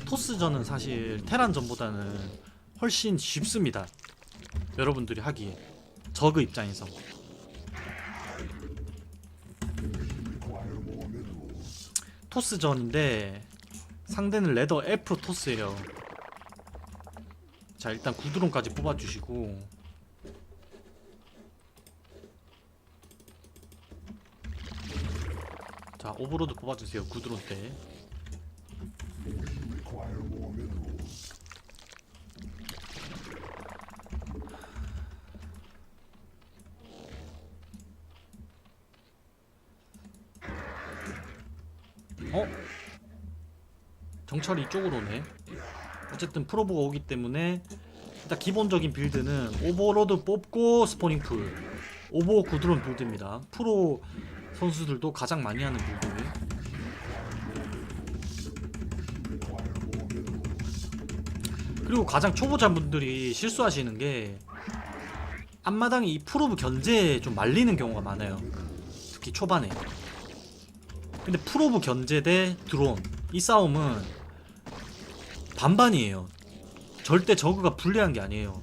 토스전은 사실 테란전보다는 훨씬 쉽습니다. 여러분들이 하기에 저그 입장에서. 토스전인데 상대는 레더 F 토스예요. 자, 일단 구드론까지 뽑아주시고 자, 오버로드 뽑아주세요. 구드론 때. 어? 정찰이 이쪽으로 오네. 어쨌든 프로브가 오기 때문에 일단 기본적인 빌드는 오버로드 뽑고 스포닝풀, 오버 구드론 빌드입니다. 프로 선수들도 가장 많이 하는 빌드. 그리고 가장 초보자분들이 실수하시는 게 앞마당에 이 프로브 견제에 좀 말리는 경우가 많아요. 특히 초반에. 근데 프로브 견제 대 드론 이 싸움은 반반이에요. 절대 저그가 불리한 게 아니에요.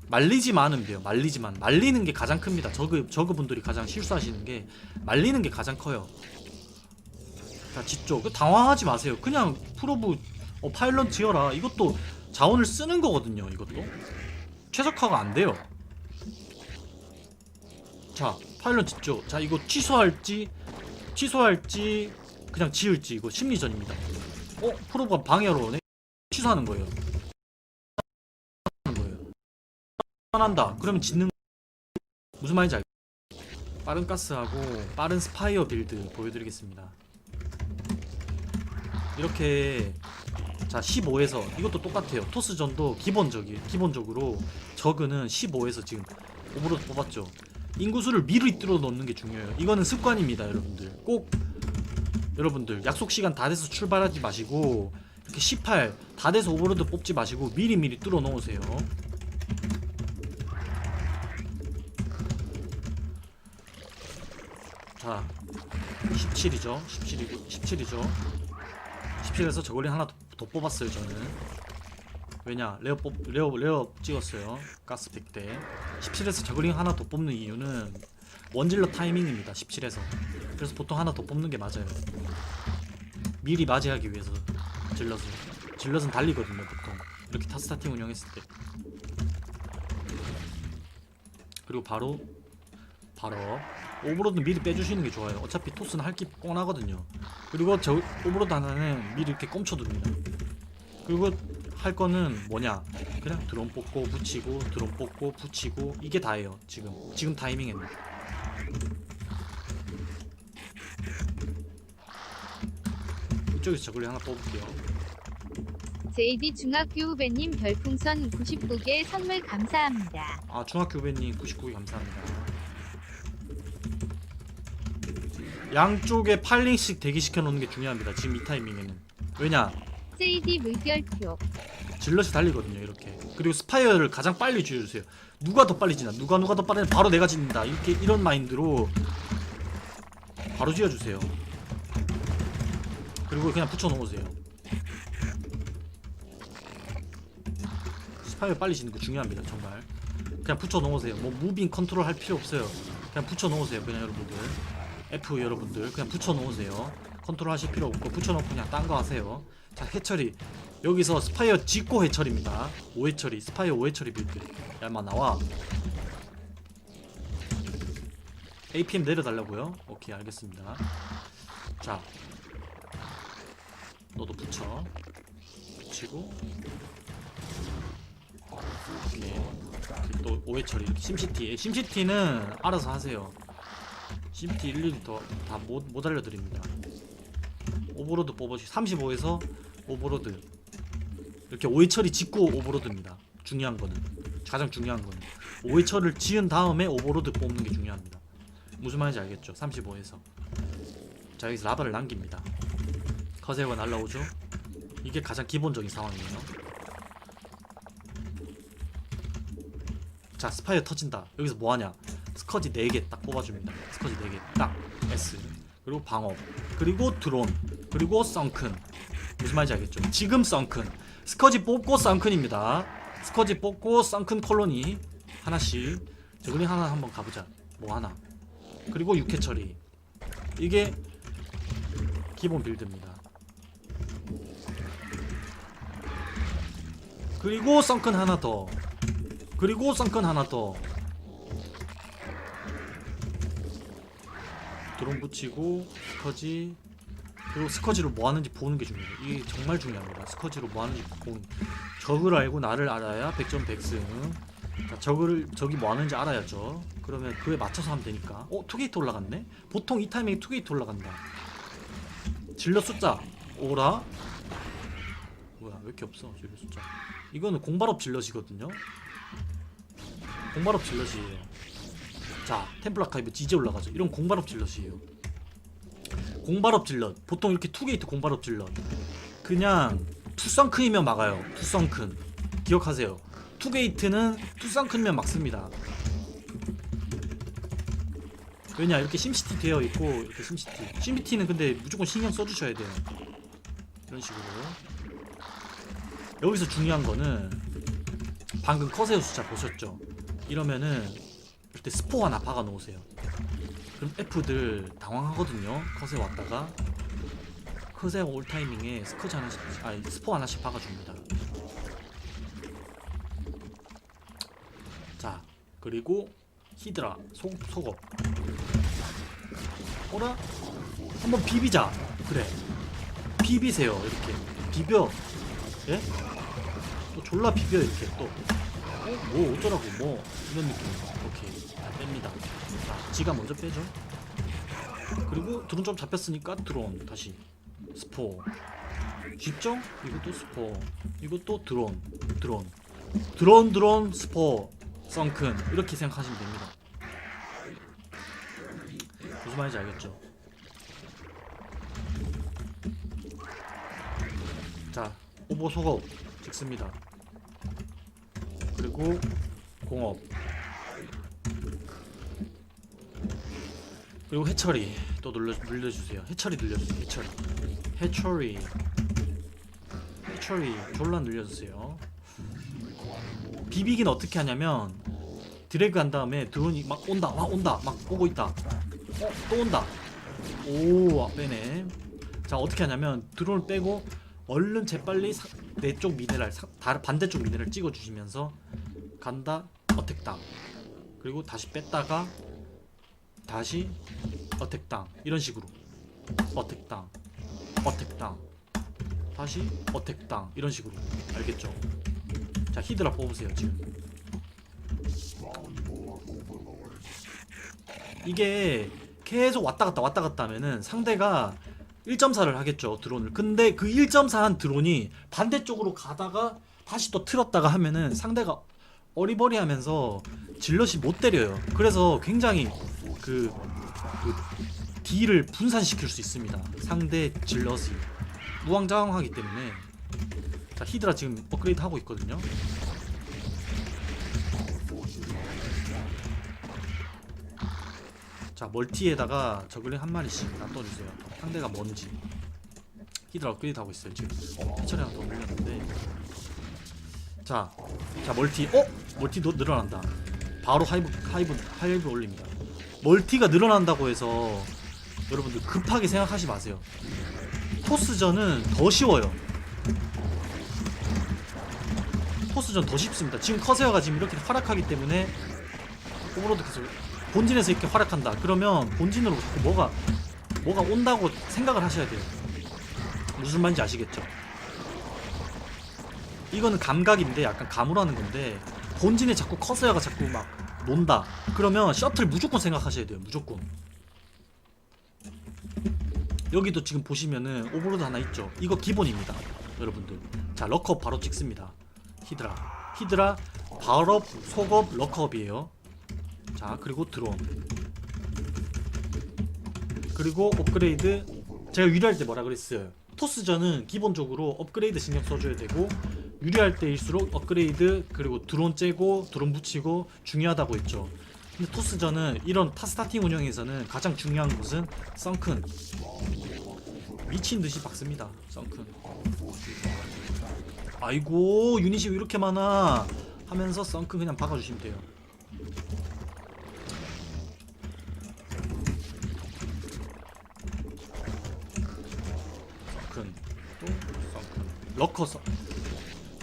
말리지만 하면 돼요. 말리지만. 말리는 게 가장 큽니다. 저그분들이 가장 실수하시는 게 말리는 게 가장 커요. 자, 짓죠. 당황하지 마세요. 그냥 프로브 파일럿 지어라. 이것도 자원을 쓰는 거거든요. 이것도 최적화가 안 돼요. 자, 파일럿 짓죠. 자, 이거 취소할지 그냥 지을지 이거 심리전입니다. 프로브가 방해하러 오네. 취소하는 거예요. 한다. 그러면 짓는 무슨 말인지 알겠죠? 빠른 가스하고 빠른 스파이어 빌드 보여드리겠습니다. 이렇게 자 15에서 이것도 똑같아요. 토스전도 기본적으로 저그는 15에서 지금 오버로드 뽑았죠. 인구수를 미리 뚫어 놓는 게 중요해요. 이거는 습관입니다, 여러분들. 꼭 여러분들 약속 시간 다 돼서 출발하지 마시고 이렇게 18 다 돼서 오버로드 뽑지 마시고 미리 뚫어 놓으세요. 자 17이죠. 17이죠. 17에서 저글링 하나 더 뽑았어요. 저는 왜냐 레어 찍었어요. 가스팩 때 17에서 저글링 하나 더 뽑는 이유는 원질러 타이밍입니다. 17에서 그래서 보통 하나 더 뽑는 게 맞아요. 미리 맞이하기 위해서. 질럿은 달리거든요. 보통 이렇게 타스타팅 운영했을 때. 그리고 바로 오버로드 미리 빼주시는 게 좋아요. 어차피 토스는 할 게 뻔하거든요. 그리고 저 오버로드 하나는 미리 이렇게 꼼쳐둡니다. 그리고 할 거는 뭐냐, 그냥 드론 뽑고 붙이고 드론 뽑고 붙이고 이게 다예요. 지금 타이밍에는. 이쪽에서 저글링 하나 뽑을게요. JD 중학교 후배님 별풍선 99개 선물 감사합니다. 아, 중학교 후배님 99개 감사합니다. 양쪽에 8링씩 대기시켜 놓는 게 중요합니다. 지금 이 타이밍에는. 왜냐, JD 물결표. 질럿이 달리거든요. 이렇게. 그리고 스파이어를 가장 빨리 지어주세요. 누가 더 빨리 지나, 누가 더 빠르냐, 바로 내가 짓는다. 이런 마인드로 바로 지어주세요. 그리고 그냥 붙여놓으세요. 스파이어 빨리 짓는 거 중요합니다. 정말. 그냥 붙여놓으세요. 뭐 무빙 컨트롤 할 필요 없어요. 그냥 붙여놓으세요. 그냥 여러분들. F 여러분들 그냥 붙여놓으세요. 컨트롤 하실 필요 없고 붙여놓고 그냥 딴 거 하세요. 자, 해처리. 여기서 스파이어 짓고 해처리입니다. 5회처리, 스파이어 5회처리 빌드. 야마 나와. APM 내려달라고요? 오케이, 알겠습니다. 자, 너도 붙이고 오케이. 또 5회처리 이렇게 심시티는 알아서 하세요. 심시티 일일이 다 못 알려드립니다. 오버로드 뽑아주시 35에서 오버로드 이렇게 5회 처리 짓고 오버로드입니다. 가장 중요한 거는 5회 처리를 지은 다음에 오버로드 뽑는 게 중요합니다. 무슨 말인지 알겠죠? 35에서 자, 여기서 라바를 남깁니다. 커세어가 날라오죠? 이게 가장 기본적인 상황이에요. 자, 스파이어 터진다. 여기서 뭐하냐, 스커지 4개 딱 뽑아줍니다. 스커지 4개 딱 S, 그리고 방업, 그리고 드론, 그리고 썬큰. 무슨 말인지 알겠죠? 지금 썬큰, 스커지 뽑고 썬큰입니다. 스커지 뽑고 썬큰 콜로니 하나씩. 저글링 하나 한번 가보자. 뭐 하나. 그리고 6회 처리. 이게 기본 빌드입니다. 그리고 썬큰 하나 더, 그리고 썬큰 하나 더. 드론 붙이고 스커지. 그리고 스커지로 뭐 하는지 보는 게 중요해요. 이게 정말 중요합니다. 스커지로 뭐 하는지 보는. 적을 알고 나를 알아야 백전 백승. 자, 적이 뭐 하는지 알아야죠. 그러면 그에 맞춰서 하면 되니까. 투게이트 올라갔네? 보통 이 타이밍에 투게이트 올라간다. 질럿 숫자 오라. 뭐야 왜 이렇게 없어 질럿 숫자. 이거는 공발업 질럿이거든요. 공발업 질럿이에요. 자 템플 아카이브 이제 올라가죠. 이런 공발업 질럿이에요. 공발업 질럿 보통 이렇게 투게이트 공발업 질럿 그냥 투썬큰이면 막아요. 투썬큰 기억하세요. 투게이트는 투썬큰이면 막습니다. 왜냐 이렇게 심시티 되어 있고 이렇게 심시티는 근데 무조건 신경 써주셔야 돼요. 이런 식으로. 여기서 중요한 거는 방금 커세어 숫자 보셨죠? 이러면은 이때 스포 하나 박아 놓으세요. 그럼 F들 당황하거든요. 커세어 왔다가 커세어 올 타이밍에 스커즈 하나씩 아니 스포 하나씩 박아줍니다. 자 그리고 히드라 속업 오라 한번 비비자. 그래 비비세요. 이렇게 비벼. 예? 또 졸라 비벼 이렇게 또. 뭐 어쩌라고 뭐 이런 느낌. 오케이 잘 뺍니다. 자 지가 먼저 빼죠. 그리고 드론 좀 잡혔으니까 드론 다시 스포. 쉽죠? 이것도 스포. 이것도 드론 스포 썬큰 이렇게 생각하시면 됩니다. 무슨 말인지 알겠죠? 자 오버 속업 찍습니다. 그리고 공업 그리고 해처리 또 눌러주세요. 해처리 눌려주세요. 해처리 졸라 눌려주세요. 비비기는 어떻게 하냐면 드래그 한 다음에 드론이 막 온다 막 오고 있다. 또 온다. 오 빼네. 자 어떻게 하냐면 드론을 빼고 얼른 재빨리 내 쪽 미네랄 반대쪽 미네랄 찍어주시면서 간다 어택당 그리고 다시 뺐다가 다시 어택당 이런 식으로 어택당 다시 어택당 이런 식으로 알겠죠? 자 히드라 뽑으세요. 지금 이게 계속 왔다 갔다 하면은 상대가 1.4를 하겠죠 드론을. 근데 그 1.4한 드론이 반대쪽으로 가다가 다시 또 틀었다가 하면은 상대가 어리버리하면서 질럿이 못 때려요. 그래서 굉장히 그 딜을 분산시킬 수 있습니다. 상대 질럿이 우왕좌왕하기 때문에. 자 히드라 지금 업그레이드 하고 있거든요. 자 멀티에다가 저글링 한 마리씩 놔둬주세요. 상대가 뭔지. 히드라 업그레이드 하고 있어요 지금. 해처리 하나 더 올렸는데. 자 멀티 멀티도 늘어난다. 바로 하이브 올립니다. 멀티가 늘어난다고 해서 여러분들 급하게 생각하지 마세요. 토스전은 더 쉬워요. 토스전 더 쉽습니다. 지금 커세어가 지금 이렇게 활약하기 때문에 오버로드 계속 본진에서 이렇게 활약한다. 그러면 본진으로 뭐가 온다고 생각을 하셔야 돼요. 무슨 말인지 아시겠죠? 이거는 감각인데 약간 감으로 하는 건데 본진에 자꾸 커세어가 자꾸 막 논다. 그러면 셔틀 무조건 생각하셔야 돼요. 무조건. 여기도 지금 보시면은 오버로드 하나 있죠. 이거 기본입니다. 여러분들. 자 럭커업 바로 찍습니다. 히드라 발업 속업 럭커업이에요. 자 그리고 드론 그리고 업그레이드. 제가 유리할 때 뭐라 그랬어요? 토스전은 기본적으로 업그레이드 신경 써줘야 되고 유리할 때일수록 업그레이드 그리고 드론 째고 드론 붙이고 중요하다고 했죠. 근데 토스전은 이런 스타팅 운영에서는 가장 중요한 것은 썬큰. 미친듯이 박습니다. 썬큰. 아이고 유닛이 왜 이렇게 많아 하면서 썬큰 그냥 박아주시면 돼요. 썬큰 또 썬큰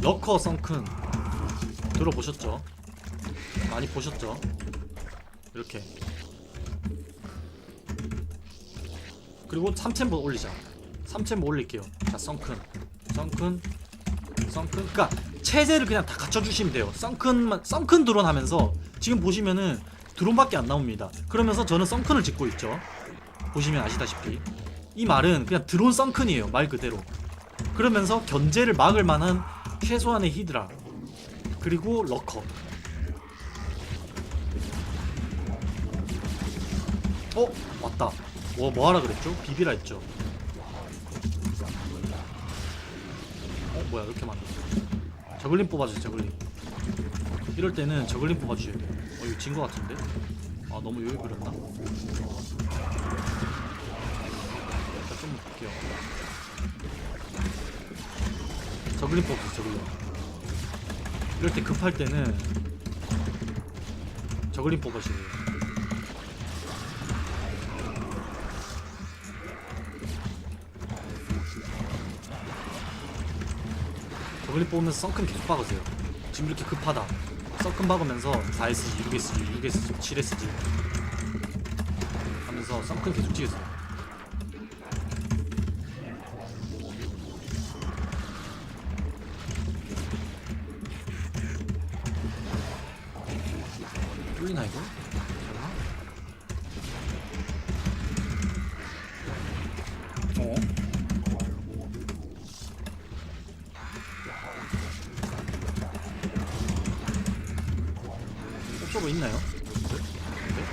러커 썬큰 들어보셨죠? 많이 보셨죠? 이렇게. 그리고 3챔버 올리자. 3챔버 올릴게요. 자 썬큰 그니까 체제를 그냥 다 갖춰주시면 돼요. 썬큰 드론 하면서 지금 보시면은 드론밖에 안 나옵니다. 그러면서 저는 썬큰을 짓고 있죠. 보시면 아시다시피 이 말은 그냥 드론 썬큰이에요, 말 그대로. 그러면서 견제를 막을 만한 최소한의 히드라 그리고 러커. 왔다. 뭐 하라 그랬죠? 비비라 했죠. 뭐야 이렇게 많아. 저글링 뽑아주세요. 저글링. 이럴 때는 저글링 뽑아주셔야 돼요. 이거 진 거 같은데? 너무 여유 부렸나? 일단 좀 볼게요. 저글링 뽑아주세요. 저글링. 이럴 때 급할 때는 저글링 뽑아주세요. 저글링 뽑으면서 썬큰 계속 박으세요. 지금 이렇게 급하다. 썬큰 박으면서 4SG, 6SG, 6SG, 7SG 하면서 썬큰 계속 찍으세요. 뚫리나 이거? 옵저버 있나요? 네?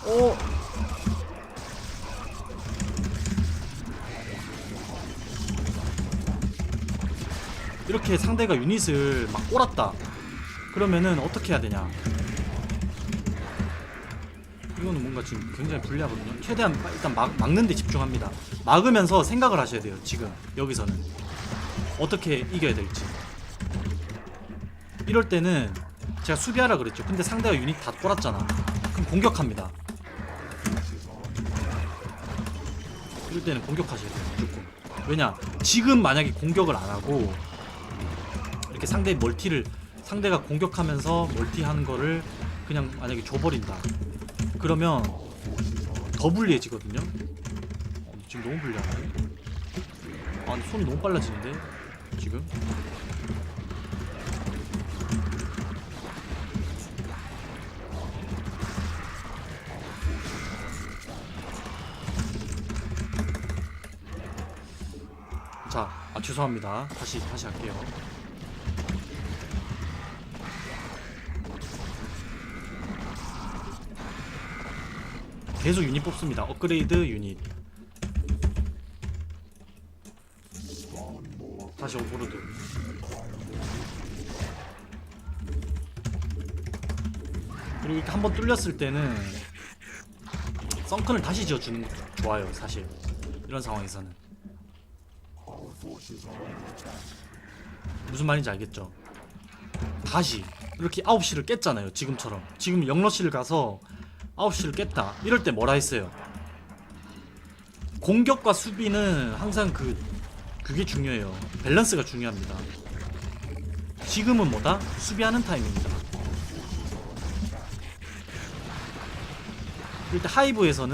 오! 이렇게 상대가 유닛을 막 꼬랐다. 그러면은 어떻게 해야 되냐? 이거는 뭔가 지금 굉장히 불리하거든요. 최대한 일단 막는 데 집중합니다. 막으면서 생각을 하셔야 돼요. 지금 여기서는 어떻게 이겨야 될지. 이럴 때는 제가 수비하라 그랬죠. 근데 상대가 유닛 다 꼬랐잖아. 그럼 공격합니다. 이럴 때는 공격하셔야 돼요. 무조건. 왜냐? 지금 만약에 공격을 안 하고 이렇게 상대가 공격하면서 멀티하는 거를 그냥 만약에 줘버린다. 그러면 더 불리해지거든요. 지금 너무 불리하네. 근데 손이 너무 빨라지는데 지금. 자, 죄송합니다. 다시 할게요. 계속 유닛 뽑습니다. 업그레이드 유닛. 다시 오버로드. 그리고 이렇게 한번 뚫렸을 때는 썬큰을 다시 지어주는 것도 좋아요. 사실 이런 상황에서는. 무슨 말인지 알겠죠? 다시 이렇게 9시를 깼잖아요. 지금처럼. 지금 영러시를 가서 9시를 깼다. 이럴 때 뭐라 했어요? 공격과 수비는 항상 그게 중요해요. 밸런스가 중요합니다. 지금은 뭐다? 수비하는 타임입니다. 이럴 때 하이브에서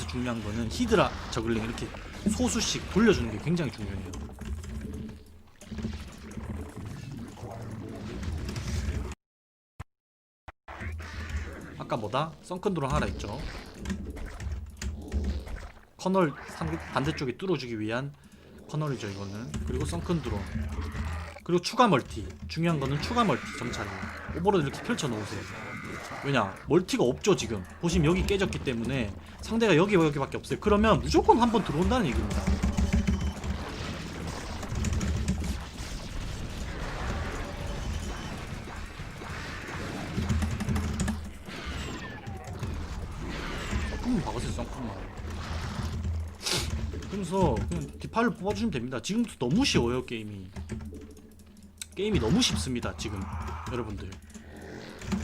중요한 거는 히드라 저글링 이렇게 소수씩 돌려주는 게 굉장히 중요해요. 아까 뭐다? 썬큰 드론 하라 했죠. 커널 반대쪽에 뚫어주기 위한 커널이죠 이거는. 그리고 썬큰 드론, 그리고 추가 멀티. 중요한 거는 추가 멀티 정찰이에요. 오버로드 이렇게 펼쳐 놓으세요. 왜냐? 멀티가 없죠 지금. 보시면 여기 깨졌기 때문에 상대가 여기밖에 없어요. 그러면 무조건 한번 들어온다는 얘기입니다. 썬큰만 박으세요. 썬큰만. 그래서 그냥 디파일로 뽑아주시면 됩니다. 지금도 너무 쉬워요. 게임이 너무 쉽습니다. 지금 여러분들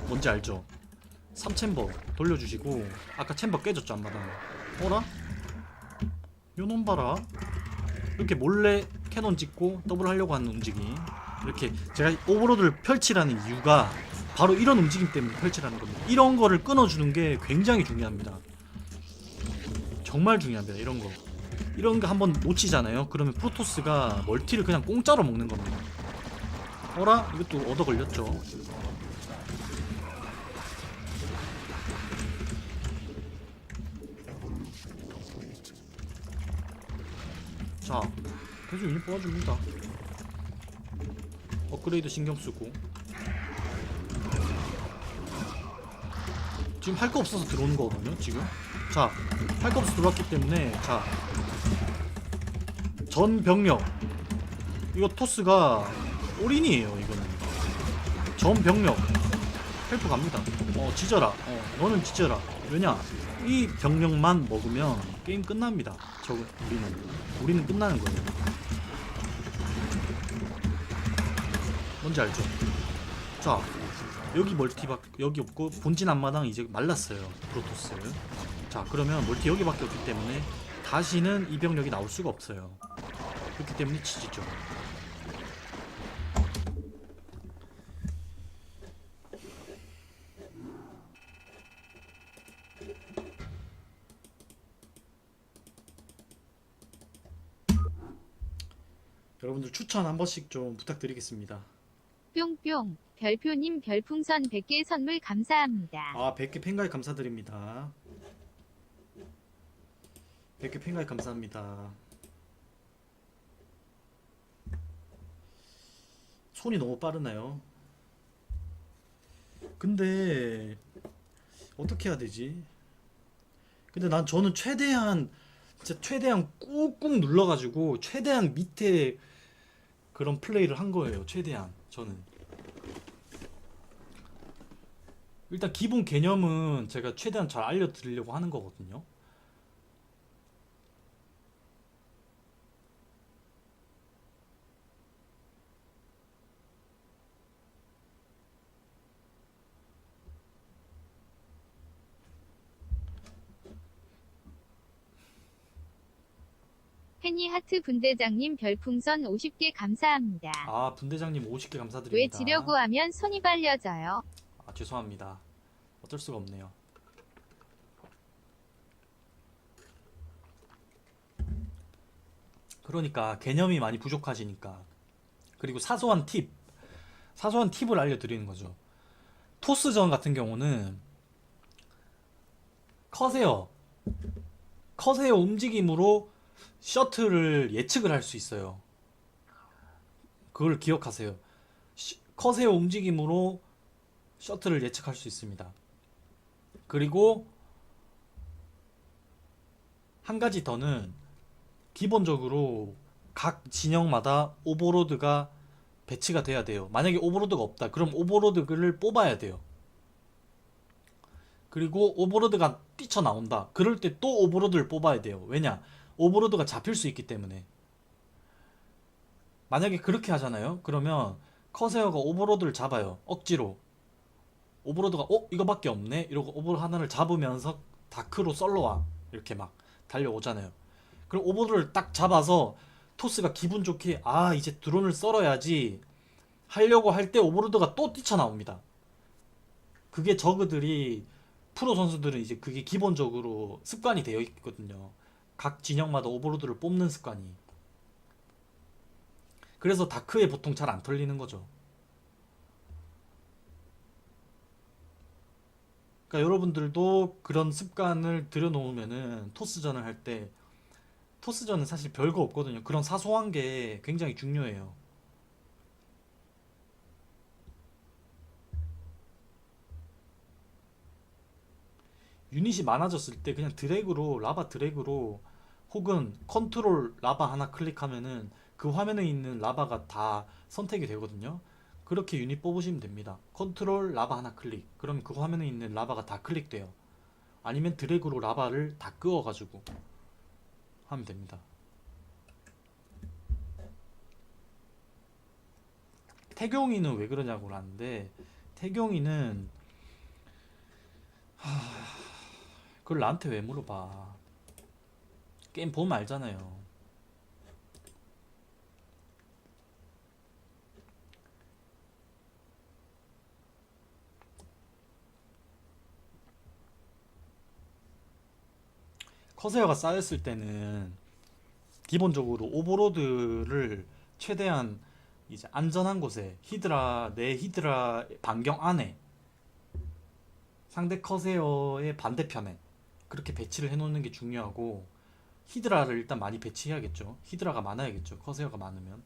뭔지 알죠? 3챔버 돌려주시고, 아까 챔버 깨졌죠 안마당. 어라? 요놈 봐라. 이렇게 몰래 캐논 찍고 더블 하려고 하는 움직임. 이렇게 제가 오버로드를 펼치라는 이유가 바로 이런 움직임 때문에 펼치라는 겁니다. 이런 거를 끊어주는 게 굉장히 중요합니다. 정말 중요합니다. 이런 거. 이런 거 한번 놓치잖아요. 그러면 프로토스가 멀티를 그냥 공짜로 먹는 겁니다. 어라? 이것도 얻어 걸렸죠. 자, 계속 유닛 뽑아줍니다. 업그레이드 신경 쓰고. 지금 할 거 없어서 들어오는 거거든요, 지금. 자, 할 거 없어서 들어왔기 때문에, 자, 전 병력. 이거 토스가 올인이에요, 이거는. 전 병력. 헬프 갑니다. 지져라. 너는 지져라. 왜냐? 이 병력만 먹으면 게임 끝납니다. 우리는 끝나는 거예요. 뭔지 알죠? 자, 여기 멀티밖 여기 없고 본진 앞마당 이제 말랐어요. 프로토스. 자, 그러면 멀티 여기밖에 없기 때문에 다시는 이 병력이 나올 수가 없어요. 그렇기 때문에 지지죠. 여러분들 추천 한 번씩 좀 부탁드리겠습니다. 뿅뿅. 별표님 별풍선 100개 선물 감사합니다. 아, 100개 팬가입 감사드립니다. 100개 팬가입 감사합니다. 손이 너무 빠르나요? 근데 어떻게 해야 되지? 근데 저는 최대한 진짜 최대한 꾹꾹 눌러가지고 최대한 밑에 그런 플레이를 한 거예요. 최대한 저는 일단 기본 개념은 제가 최대한 잘 알려드리려고 하는 거거든요. 해니하트 분대장님 별풍선 50개 감사합니다. 아, 분대장님 50개 왜 감사드립니다. 지려고 하면 손이 발려져요? 아, 죄송합니다. 어쩔 수가 없네요. 그러니까 개념이 많이 부족하시니까. 그리고 사소한 팁을 알려드리는 거죠. 토스전 같은 경우는 커세어 움직임으로 셔틀을 예측을 할 수 있어요. 그걸 기억하세요. 커세어 움직임으로 셔틀을 예측할 수 있습니다. 그리고 한 가지 더는 기본적으로 각 진영마다 오버로드가 배치가 돼야 돼요. 만약에 오버로드가 없다, 그럼 오버로드를 뽑아야 돼요. 그리고 오버로드가 뛰쳐나온다, 그럴 때 또 오버로드를 뽑아야 돼요. 왜냐? 오버로드가 잡힐 수 있기 때문에. 만약에 그렇게 하잖아요. 그러면 커세어가 오버로드를 잡아요. 억지로. 오버로드가 이거밖에 없네 이러고 오버로드 하나를 잡으면서 다크로 썰러와 이렇게 막 달려오잖아요. 그럼 오버로드를 딱 잡아서 토스가 기분 좋게 이제 드론을 썰어야지 하려고 할 때 오버로드가 또 뛰쳐나옵니다. 그게 저그들이 프로 선수들은 이제 그게 기본적으로 습관이 되어 있거든요. 각 진영마다 오버로드를 뽑는 습관이. 그래서 다크에 보통 잘 안 털리는 거죠. 그러니까 여러분들도 그런 습관을 들여놓으면은 토스전을 할 때, 토스전은 사실 별거 없거든요. 그런 사소한 게 굉장히 중요해요. 유닛이 많아졌을 때 그냥 라바 드래그로 혹은 컨트롤 라바 하나 클릭하면은 그 화면에 있는 라바가 다 선택이 되거든요. 그렇게 유닛 뽑으시면 됩니다. 컨트롤 라바 하나 클릭, 그럼 그 화면에 있는 라바가 다 클릭돼요. 아니면 드래그로 라바를 다 끄어가지고 하면 됩니다. 태경이는 왜 그러냐고 하는데, 태경이는 그걸 나한테 왜 물어봐. 게임 보면 알잖아요. 커세어가 쌓였을 때는 기본적으로 오버로드를 최대한 이제 안전한 곳에 내 히드라 반경 안에 상대 커세어의 반대편에 그렇게 배치를 해놓는 게 중요하고 히드라를 일단 많이 배치해야겠죠. 히드라가 많아야겠죠. 커세어가 많으면.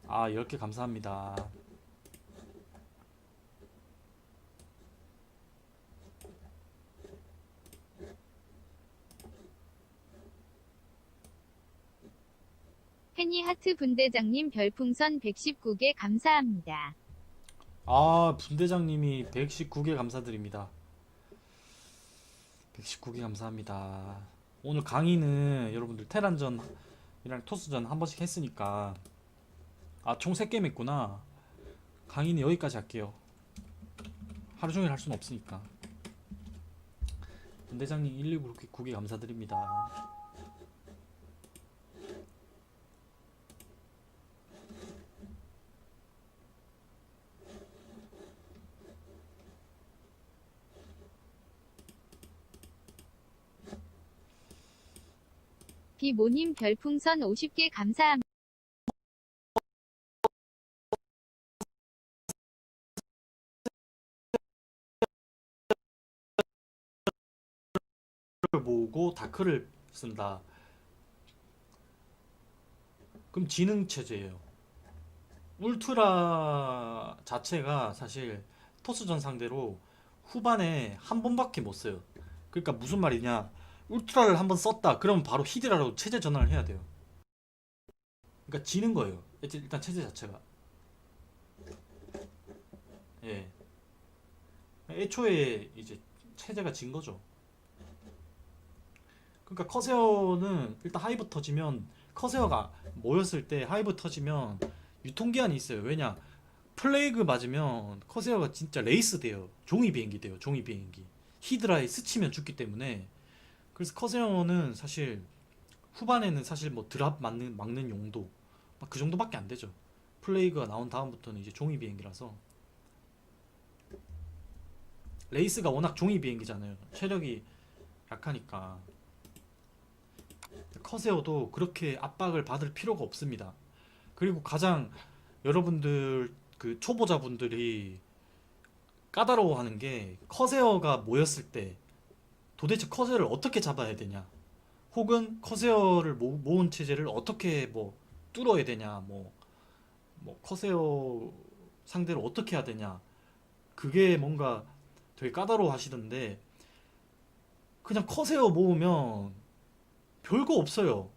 아 10개 감사합니다. 페니 하트 분대장님 별풍선 119개 감사합니다. 아 분대장님이 119개 감사드립니다. 119개 감사합니다. 오늘 강의는 여러분들 테란전이랑 토스전 한 번씩 했으니까 아 총 3게임 했구나. 강의는 여기까지 할게요. 하루 종일 할 수는 없으니까. 분대장님 119개 감사드립니다. 비모님 별풍선 50개 감사합니다. 모으고 다크를 쓴다. 그럼 지능 체제예요. 울트라 자체가 사실 토스전 상대로 후반에 한 번밖에 못 써요. 그러니까 무슨 말이냐? 울트라를 한번 썼다. 그러면 바로 히드라로 체제 전환을 해야 돼요. 그러니까 지는 거예요. 일단 체제 자체가. 예. 애초에 이제 체제가 진 거죠. 그러니까 커세어는 일단 하이브 터지면 커세어가 모였을 때 하이브 터지면 유통기한이 있어요. 왜냐? 플레이그 맞으면 커세어가 진짜 레이스 돼요. 종이 비행기 돼요. 종이 비행기. 히드라에 스치면 죽기 때문에. 그래서 커세어는 사실 후반에는 사실 뭐 드랍 막는 용도 막 그 정도밖에 안 되죠. 플레이그가 나온 다음부터는 이제 종이 비행기라서. 레이스가 워낙 종이 비행기잖아요. 체력이 약하니까. 커세어도 그렇게 압박을 받을 필요가 없습니다. 그리고 가장 여러분들 그 초보자분들이 까다로워하는 게 커세어가 모였을 때 도대체 커세어를 어떻게 잡아야 되냐, 혹은 커세어를 모은 체제를 어떻게 뭐 뚫어야 되냐, 뭐 커세어 상대로 어떻게 해야 되냐, 그게 뭔가 되게 까다로워 하시던데 그냥 커세어 모으면 별거 없어요.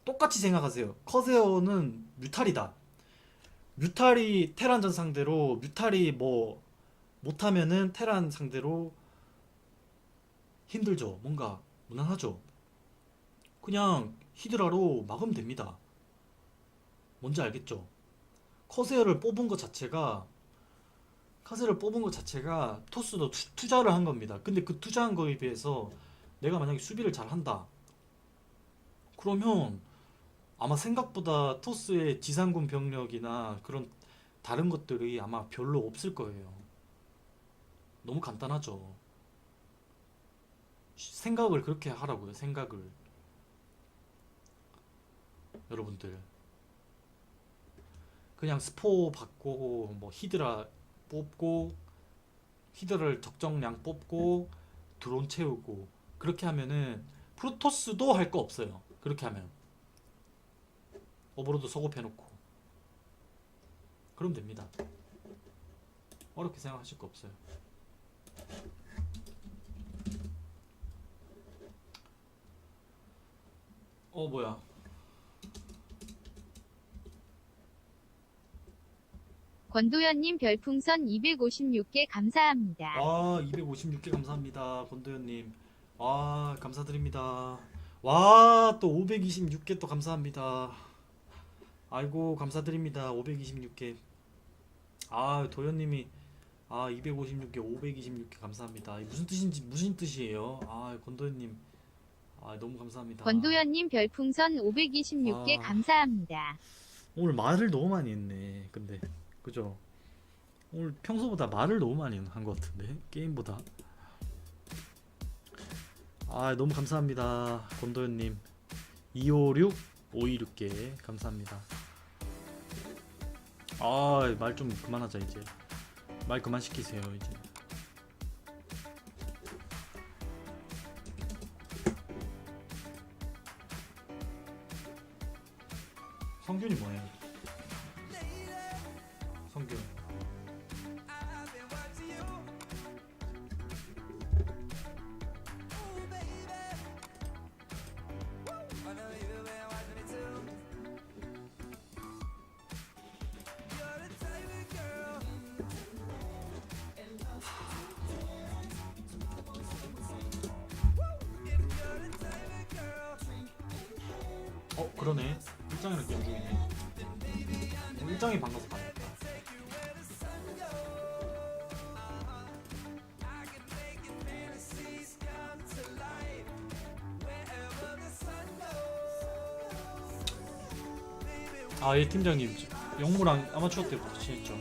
똑같이 생각하세요. 커세어는 뮤탈이다. 뮤탈이 테란전 상대로 뮤탈이 뭐 못하면은 테란 상대로 힘들죠. 뭔가 무난하죠. 그냥 히드라로 막으면 됩니다. 뭔지 알겠죠? 커세어를 뽑은 것 자체가 토스도 투자를 한 겁니다. 근데 그 투자한 거에 비해서 내가 만약에 수비를 잘 한다. 그러면 아마 생각보다 토스의 지상군 병력이나 그런 다른 것들이 아마 별로 없을 거예요. 너무 간단하죠. 생각을 그렇게 하라고요. 생각을. 여러분들 그냥 스포 받고 뭐 히드라 뽑고 히드라를 적정량 뽑고 드론 채우고 그렇게 하면은 프로토스도 할 거 없어요. 그렇게 하면 오버로드 소급해놓고 그러면 됩니다. 어렵게 생각하실 거 없어요. 뭐야? 권도현님 별풍선 256개 감사합니다. 256개 감사합니다. 권도현님. 감사드립니다. 와, 또 526개 또 감사합니다. 아이고, 감사드립니다. 526개. 도현님이 256개, 526개 감사합니다. 무슨 뜻이에요? 권도현님. 너무 감사합니다. 권도현님 별풍선 526개 아. 감사합니다. 오늘 말을 너무 많이 했네. 근데 그죠? 오늘 평소보다 말을 너무 많이 한 것 같은데 게임보다. 아 너무 감사합니다 권도현님. 256 526개 감사합니다. 아 말 좀 그만하자 이제. 말 그만 시키세요 이제. 성균이 뭐예요? 성균. 그러네. 일장이랑 게임 중이네. 일장이 반가서 봐야겠다. 아, 예 팀장님. 영무랑 아마추어 때부터 친했죠.